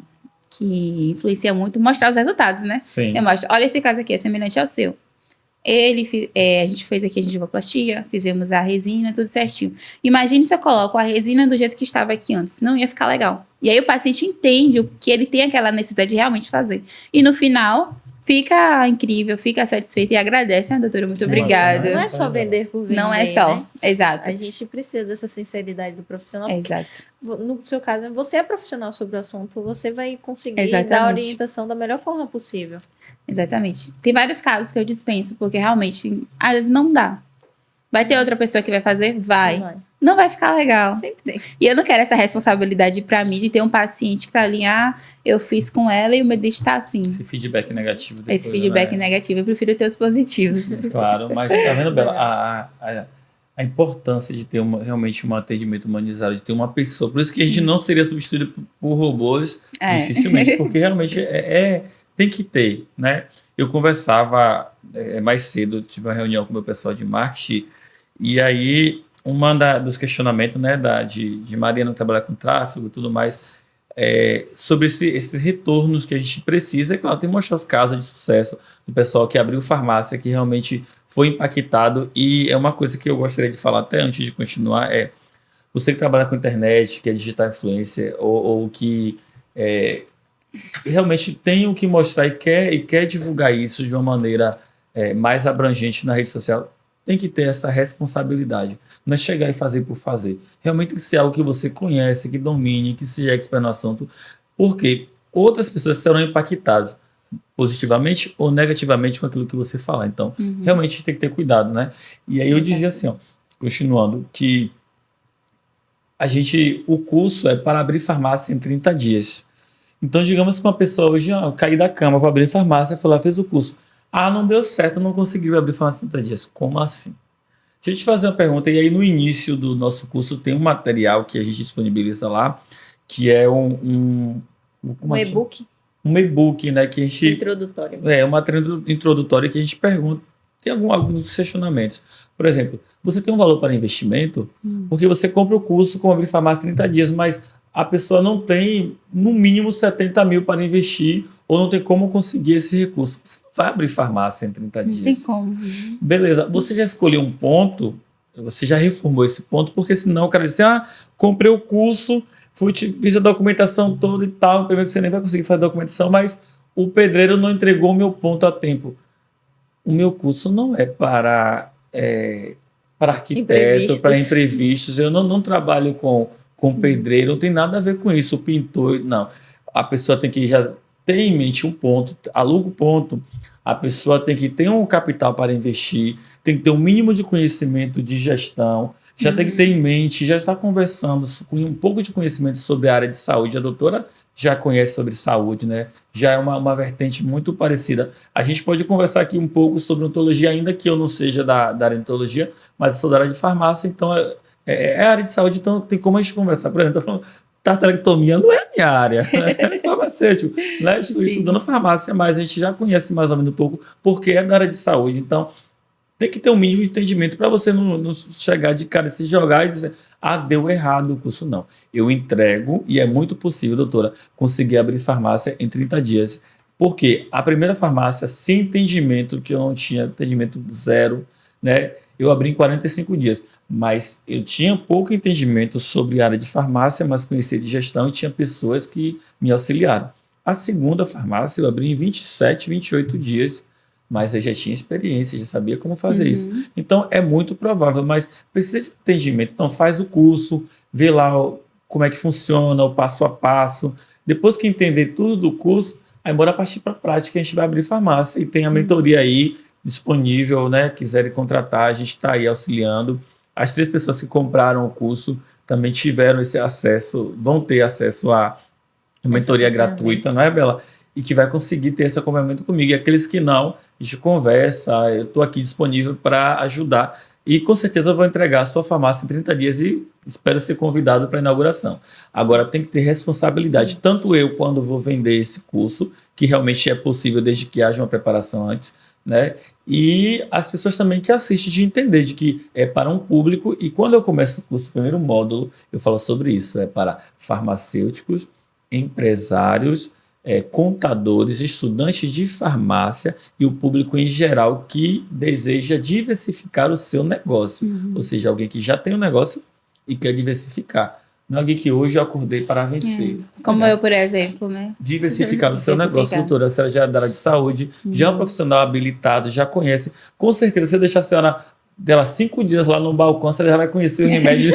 influencia muito, mostrar os resultados, né? Sim. Eu mostro, olha esse caso aqui, é semelhante ao seu. A gente fez aqui a gengivoplastia, fizemos a resina, tudo certinho. Imagine se eu coloco a resina do jeito que estava aqui antes. Não ia ficar legal. E aí o paciente entende o que ele tem aquela necessidade de realmente fazer. E no final, fica incrível, fica satisfeito e agradece, doutora, muito obrigada. Não é só vender por vender, Não é só, né? exato. A gente precisa dessa sinceridade do profissional. Exato. No seu caso, você é profissional sobre o assunto, você vai conseguir Exatamente. dar a orientação da melhor forma possível. Exatamente. Tem vários casos que eu dispenso, porque realmente, às vezes não dá. Vai ter outra pessoa que vai fazer? Vai. Não vai ficar legal. Sempre tem. E eu não quero essa responsabilidade pra mim de ter um paciente que tá ali, eu fiz com ela e o meu dente tá assim. Esse feedback negativo depois, Esse feedback né? negativo, eu prefiro ter os positivos. Claro, mas tá vendo, Bela? A importância de ter realmente um atendimento humanizado, de ter uma pessoa. Por isso que a gente não seria substituído por robôs, dificilmente, porque realmente tem que ter, né? Eu conversava mais cedo, tive uma reunião com o meu pessoal de marketing, e aí dos questionamentos, né, de Mariana trabalhar com tráfego e tudo mais, sobre esses retornos que a gente precisa. É claro, tem que mostrar os casos de sucesso do pessoal que abriu farmácia, que realmente foi impactado. E é uma coisa que eu gostaria de falar até antes de continuar, você que trabalha com internet, que é digital influencer, ou que realmente tem o que mostrar e quer divulgar isso de uma maneira mais abrangente na rede social, tem que ter essa responsabilidade. Não é chegar e fazer por fazer. Realmente tem que ser algo que você conhece, que domine, que seja expert no assunto, porque outras pessoas serão impactadas positivamente ou negativamente com aquilo que você falar. Então, realmente tem que ter cuidado, né? E aí eu dizia assim, ó, continuando, que o curso é para abrir farmácia em 30 dias. Então, digamos que uma pessoa hoje, cair da cama, vou abrir farmácia, foi lá, fez o curso. Não deu certo, não conseguiu abrir farmácia em 30 dias. Como assim? Se eu te fazer uma pergunta, e aí no início do nosso curso tem um material que a gente disponibiliza lá, que é um e-book um e-book, né, que a gente... introdutório. Uma introdutória que a gente pergunta, tem alguns questionamentos. Por exemplo, você tem um valor para investimento, porque você compra o curso com abrir farmácia 30 dias, mas a pessoa não tem, no mínimo, 70 mil para investir, ou não tem como conseguir esse recurso. Você não vai abrir farmácia em 30 dias. Não tem como. Beleza, você já escolheu um ponto, você já reformou esse ponto, porque senão o cara diz assim, comprei o curso, fiz a documentação toda e tal, primeiro que você nem vai conseguir fazer a documentação, mas o pedreiro não entregou o meu ponto a tempo. O meu curso não é para arquiteto, para imprevistos. Eu não trabalho com pedreiro, não tem nada a ver com isso, o pintor, não. A pessoa tem que já ter em mente um ponto, aluga o ponto, a pessoa tem que ter um capital para investir, tem que ter um mínimo de conhecimento de gestão, já tem que ter em mente, já está conversando com um pouco de conhecimento sobre a área de saúde. A doutora já conhece sobre saúde, né? Já é uma vertente muito parecida. A gente pode conversar aqui um pouco sobre odontologia, ainda que eu não seja da área de odontologia, mas eu sou da área de farmácia, então é a área de saúde, então tem como a gente conversar. Por exemplo, eu falando, tartarectomia não é a minha área, é farmacêutico, né? Estou estudando farmácia, mas a gente já conhece mais ou menos um pouco, porque é da área de saúde. Então, tem que ter um mínimo de entendimento para você não chegar de cara, se jogar e dizer, deu errado o curso. Não. Eu entrego, e é muito possível, doutora, conseguir abrir farmácia em 30 dias. Porque a primeira farmácia, sem entendimento, que eu não tinha entendimento zero, né? Eu abri em 45 dias. Mas eu tinha pouco entendimento sobre a área de farmácia, mas conhecia de gestão e tinha pessoas que me auxiliaram. A segunda farmácia eu abri em 27, 28 dias, mas eu já tinha experiência, já sabia como fazer isso. Então, é muito provável, mas precisa de entendimento. Então, faz o curso, vê lá como é que funciona, o passo a passo. Depois que entender tudo do curso, aí bora partir para a prática, a gente vai abrir farmácia e tem a mentoria aí disponível, né? Quiserem contratar, a gente está aí auxiliando. As 3 pessoas que compraram o curso também tiveram esse acesso, vão ter acesso à mentoria gratuita, não é, Bela? E que vai conseguir ter esse acompanhamento comigo. E aqueles que não, a gente conversa, eu estou aqui disponível para ajudar. E com certeza eu vou entregar a sua farmácia em 30 dias e espero ser convidado para a inauguração. Agora tem que ter responsabilidade, tanto eu quando vou vender esse curso, que realmente é possível desde que haja uma preparação antes, né? E as pessoas também que assistem de entender de que é para um público, e quando eu começo o curso, o primeiro módulo, eu falo sobre isso, é para farmacêuticos, empresários, contadores, estudantes de farmácia e o público em geral que deseja diversificar o seu negócio. Ou seja, alguém que já tem um negócio e quer diversificar. Não é alguém que hoje eu acordei para vencer. Como eu, por exemplo, né? Diversificar o seu negócio, doutora. A senhora já é da área de saúde, já é um profissional habilitado, já conhece. Com certeza, se eu deixar a senhora dela 5 dias lá no balcão, a senhora já vai conhecer o remédio.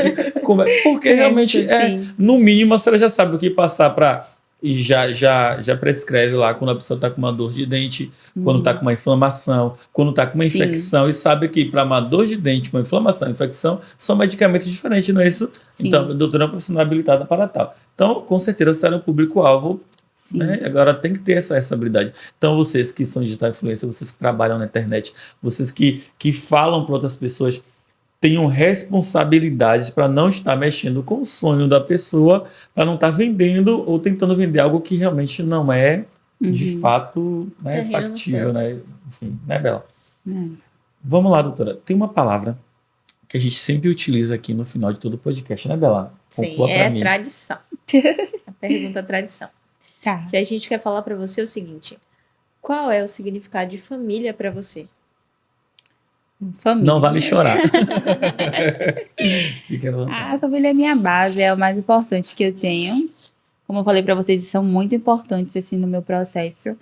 Porque realmente, no mínimo, a senhora já sabe o que passar para... E já prescreve lá quando a pessoa está com uma dor de dente, quando está com uma inflamação, quando está com uma infecção, e sabe que para uma dor de dente, uma inflamação, infecção, são medicamentos diferentes, não é isso? Sim. Então, a doutora é uma profissional habilitada para tal. Então, com certeza, será um público-alvo, né? Agora tem que ter essa habilidade. Então, vocês que são digital influencer, vocês que trabalham na internet, vocês que falam para outras pessoas, tenham responsabilidades para não estar mexendo com o sonho da pessoa, para não estar vendendo ou tentando vender algo que realmente não é, de fato, né, factível, né? Enfim, né, Bela? Vamos lá, doutora. Tem uma palavra que a gente sempre utiliza aqui no final de todo o podcast, né, Bela? Sim, tradição. A pergunta tradição. Tá. Que a gente quer falar para você o seguinte: qual é o significado de família para você? Família. Não vale chorar. A família é minha base, é o mais importante que eu tenho. Como eu falei para vocês, são muito importantes assim no meu processo.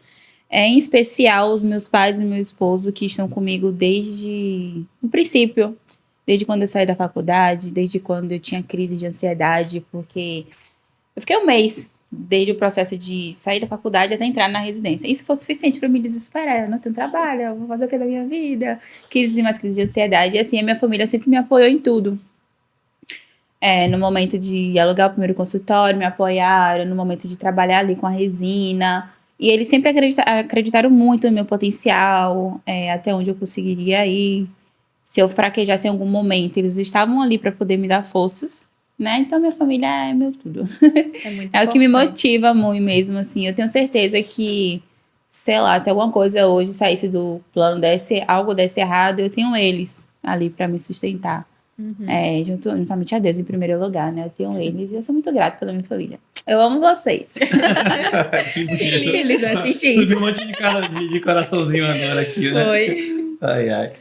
Em especial os meus pais e meu esposo, que estão comigo desde o princípio. Desde quando eu saí da faculdade, desde quando eu tinha crise de ansiedade, porque eu fiquei um mês, desde o processo de sair da faculdade até entrar na residência. Isso foi suficiente para me desesperar. Eu não tenho trabalho, eu vou fazer o que da minha vida? Crise e mais crise de ansiedade. E assim, a minha família sempre me apoiou em tudo. No momento de alugar o primeiro consultório, me apoiaram. No momento de trabalhar ali com a resina. E eles sempre acreditaram muito no meu potencial, até onde eu conseguiria ir. Se eu fraquejasse em algum momento, eles estavam ali para poder me dar forças, né? Então, minha família é meu tudo. É muito É o que me importante. motiva muito mesmo, assim. Eu tenho certeza que, sei lá, se alguma coisa hoje saísse do plano, algo desse errado, eu tenho eles ali para me sustentar. Uhum. Juntamente a Deus em primeiro lugar, né? Eu tenho eles e eu sou muito grata pela minha família. Eu amo vocês. Que bonito. Eles assistem Subiu isso. um monte de coraçãozinho agora aqui, né? Foi. Ai, ai.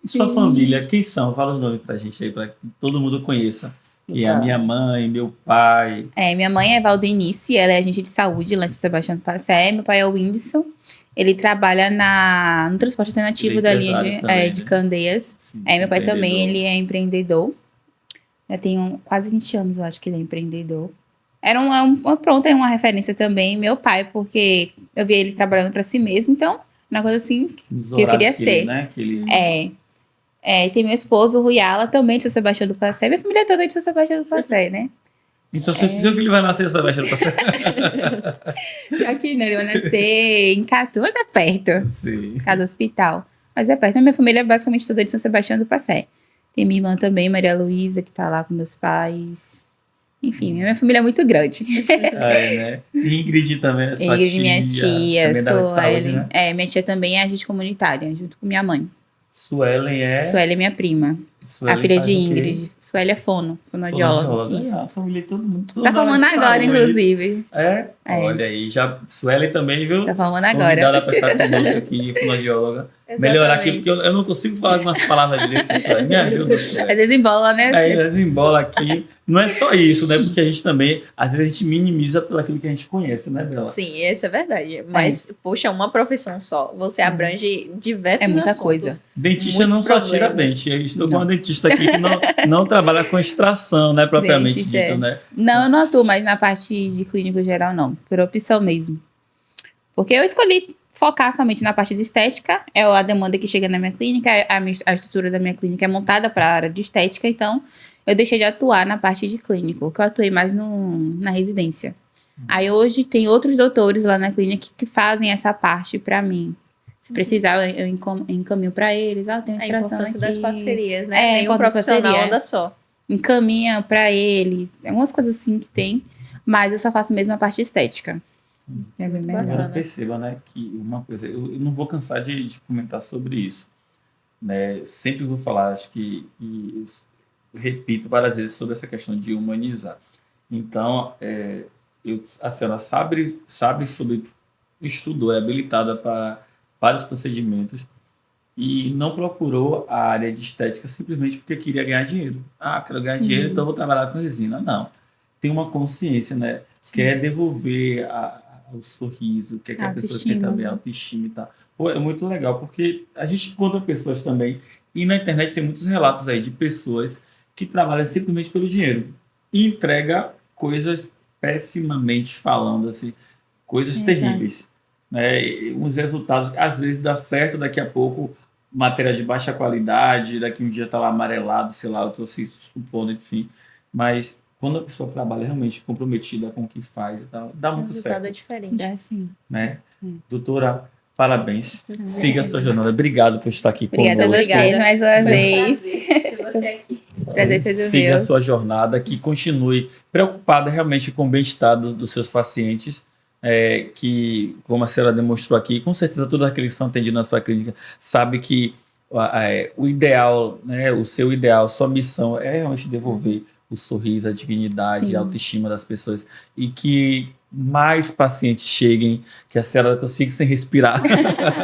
E sua família, quem são? Fala os nomes pra gente aí, pra que todo mundo conheça. Que é a minha mãe, meu pai. Minha mãe é Valdenice, ela é agente de saúde lá em São Sebastião do Passé. Meu pai é o Whindersson. Ele trabalha no transporte alternativo Ele é da linha empresário também, de né? Candeias. Sim, Meu pai também, empreendedor. ele é empreendedor. Já tem quase 20 anos, eu acho que ele é empreendedor. Pronto, é uma referência também, meu pai, porque eu vi ele trabalhando para si mesmo, então, uma coisa assim Nos que eu queria horários que ele, ser. né? Que ele... Tem meu esposo, o Ruiala, também de São Sebastião do Passé. Minha família toda é de São Sebastião do Passé, né? Então, seu filho vai nascer, você vai achar pra você. Aqui, né? Ele vai nascer em Catu, mas é perto. Sim. Cada hospital. Mas é perto. A minha família é basicamente toda de São Sebastião do Passé. Tem minha irmã também, Maria Luísa, que tá lá com meus pais. Enfim, minha família é muito grande. Né? E Ingrid também, né? Sua Ingrid, minha tia, também da área de saúde, Suelen. né? Minha tia também é agente comunitária, junto com minha mãe. Suelen é... Suelen é minha prima. Suelen A filha faz de o quê? Ingrid. Suelen é fonoaudióloga. Isso. A família, todo mundo. Tá formando agora, inclusive. Olha aí, já Suelen também, viu? Tá formando agora. Convidada para estar conosco aqui, fonoaudióloga. Melhorar aqui, porque eu não consigo falar algumas palavras direito, Suelen. Me ajuda, Suelen. Às vezes embola, né? Aí desembola aqui. Não é só isso, né? Porque a gente também, às vezes a gente minimiza pelo aquilo que a gente conhece, né, Bela? Sim, isso é verdade. Mas, poxa, uma profissão só. Você abrange diversos muita assuntos. coisa. Dentista Muitos não só tira problemas. dente. Eu estou com uma dentista aqui que não trabalha com extração, né? Propriamente Dentista, dito, né? Não, eu não atuo mais na parte de clínico geral, não. Por opção mesmo. Porque eu escolhi focar somente na parte de estética. É a demanda que chega na minha clínica. A estrutura da minha clínica é montada para a área de estética. Então, eu deixei de atuar na parte de clínico. Que eu atuei mais na residência. Aí, hoje, tem outros doutores lá na clínica que fazem essa parte para mim. Se precisar, eu encaminho para eles. Tem uma A extração importância aqui. das parcerias, né? A Nenhum importância das profissional parcerias. anda só. Encaminha para ele. Algumas coisas assim que tem. Mas eu só faço mesmo a parte estética. É bem melhor. Agora perceba, né, que uma coisa, eu não vou cansar de comentar sobre isso, né? Eu sempre vou falar, acho que eu repito várias vezes sobre essa questão de humanizar. Então, a senhora sabe sobre, estudou, é habilitada para vários procedimentos e não procurou a área de estética simplesmente porque queria ganhar dinheiro. Quero ganhar dinheiro, então eu vou trabalhar com resina. Não. Tem uma consciência, né? Sim. Quer devolver o sorriso, quer que a pessoa sinta bem, a autoestima e tal. Pô, é muito legal, porque a gente encontra pessoas também, e na internet tem muitos relatos aí de pessoas que trabalham simplesmente pelo dinheiro e entrega coisas pessimamente falando, assim, coisas terríveis. Né? E uns resultados, às vezes dá certo, daqui a pouco, matéria de baixa qualidade, daqui um dia tá lá amarelado, sei lá, eu estou se supondo que sim, mas quando a pessoa trabalha realmente comprometida com o que faz e tal, dá muito certo. É diferente. É assim. Né? Doutora, parabéns. Siga a sua jornada. Obrigado por estar aqui conosco. Obrigada a vocês mais uma vez. Prazer ter você aqui. Prazer ter Siga meu. a sua jornada, que continue preocupada realmente com o bem-estar dos seus pacientes, que, como a senhora demonstrou aqui, com certeza todos aqueles que são atendidos na sua clínica sabe que o ideal, né, o seu ideal, sua missão é realmente devolver o sorriso, a dignidade, Sim. a autoestima das pessoas e que mais pacientes cheguem, que a senhora fique sem respirar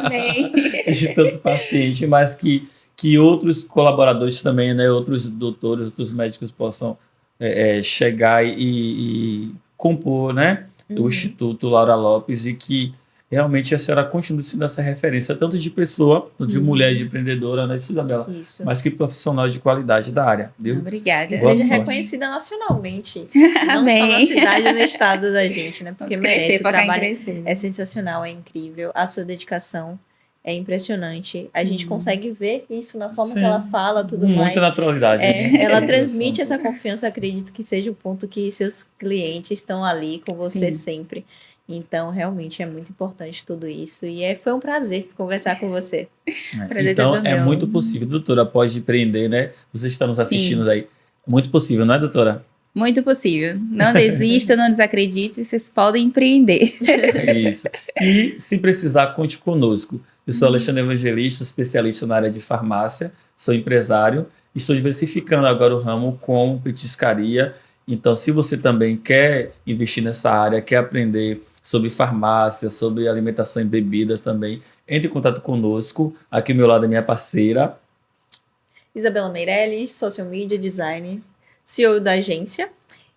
Amém. de tantos pacientes, mas que outros colaboradores também, né, outros doutores, outros médicos possam chegar e compor, né, o Instituto Laura Lopes e que realmente a senhora continue sendo essa referência, tanto de pessoa, tanto de mulher, de empreendedora, né, Isabela? Isso. Mas que profissional de qualidade da área, viu? Obrigada. E Boa seja sorte. reconhecida nacionalmente. Não só na Amém. cidade e no estado da gente, né? Porque Vamos crescer, merece. O focar em trabalho crescer. é sensacional, é incrível. A sua dedicação é impressionante. A gente consegue ver isso na forma Sim. que ela fala, tudo Com mais. muita naturalidade. Ela né? transmite essa confiança, acredito que seja o ponto que seus clientes estão ali com você Sim. sempre. Então, realmente é muito importante tudo isso. E foi um prazer conversar com você. Prazer Então, todo é meu. muito possível, doutora, pode empreender, né? Você está nos assistindo Sim. aí. Muito possível, não é, doutora? Muito possível. Não desista, não desacredite, vocês podem empreender. Isso. E, se precisar, conte conosco. Eu sou Alexandre Evangelista, especialista na área de farmácia, sou empresário, estou diversificando agora o ramo com petiscaria. Então, se você também quer investir nessa área, quer aprender sobre farmácia, sobre alimentação e bebidas também, entre em contato conosco. Aqui ao meu lado é minha parceira. Isabela Meirelles, social media design, CEO da agência.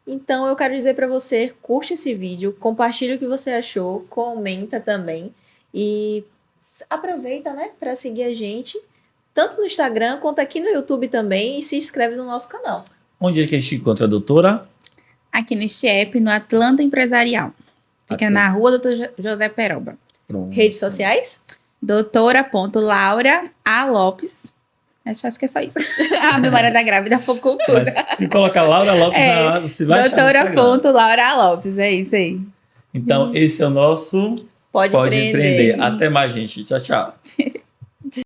Então eu quero dizer para você, curte esse vídeo, compartilhe o que você achou, comenta também e aproveita, né, para seguir a gente, tanto no Instagram quanto aqui no YouTube também e se inscreve no nosso canal. Onde é que a gente encontra a doutora? Aqui no Chiep, no Atlanta Empresarial. Fica Atlanta. na rua Dr. José Peroba. Pronto. Redes sociais? Doutora.Laura A. Lopes. Acho que é só isso. A memória da grávida é um pouco confusa. Mas se colocar Laura Lopes É, na você vai achar no Instagram. Doutora.Laura A. Lopes, é isso aí. Então, esse é o nosso Pode Pode empreender. Empreender. Até mais, gente. Tchau, tchau.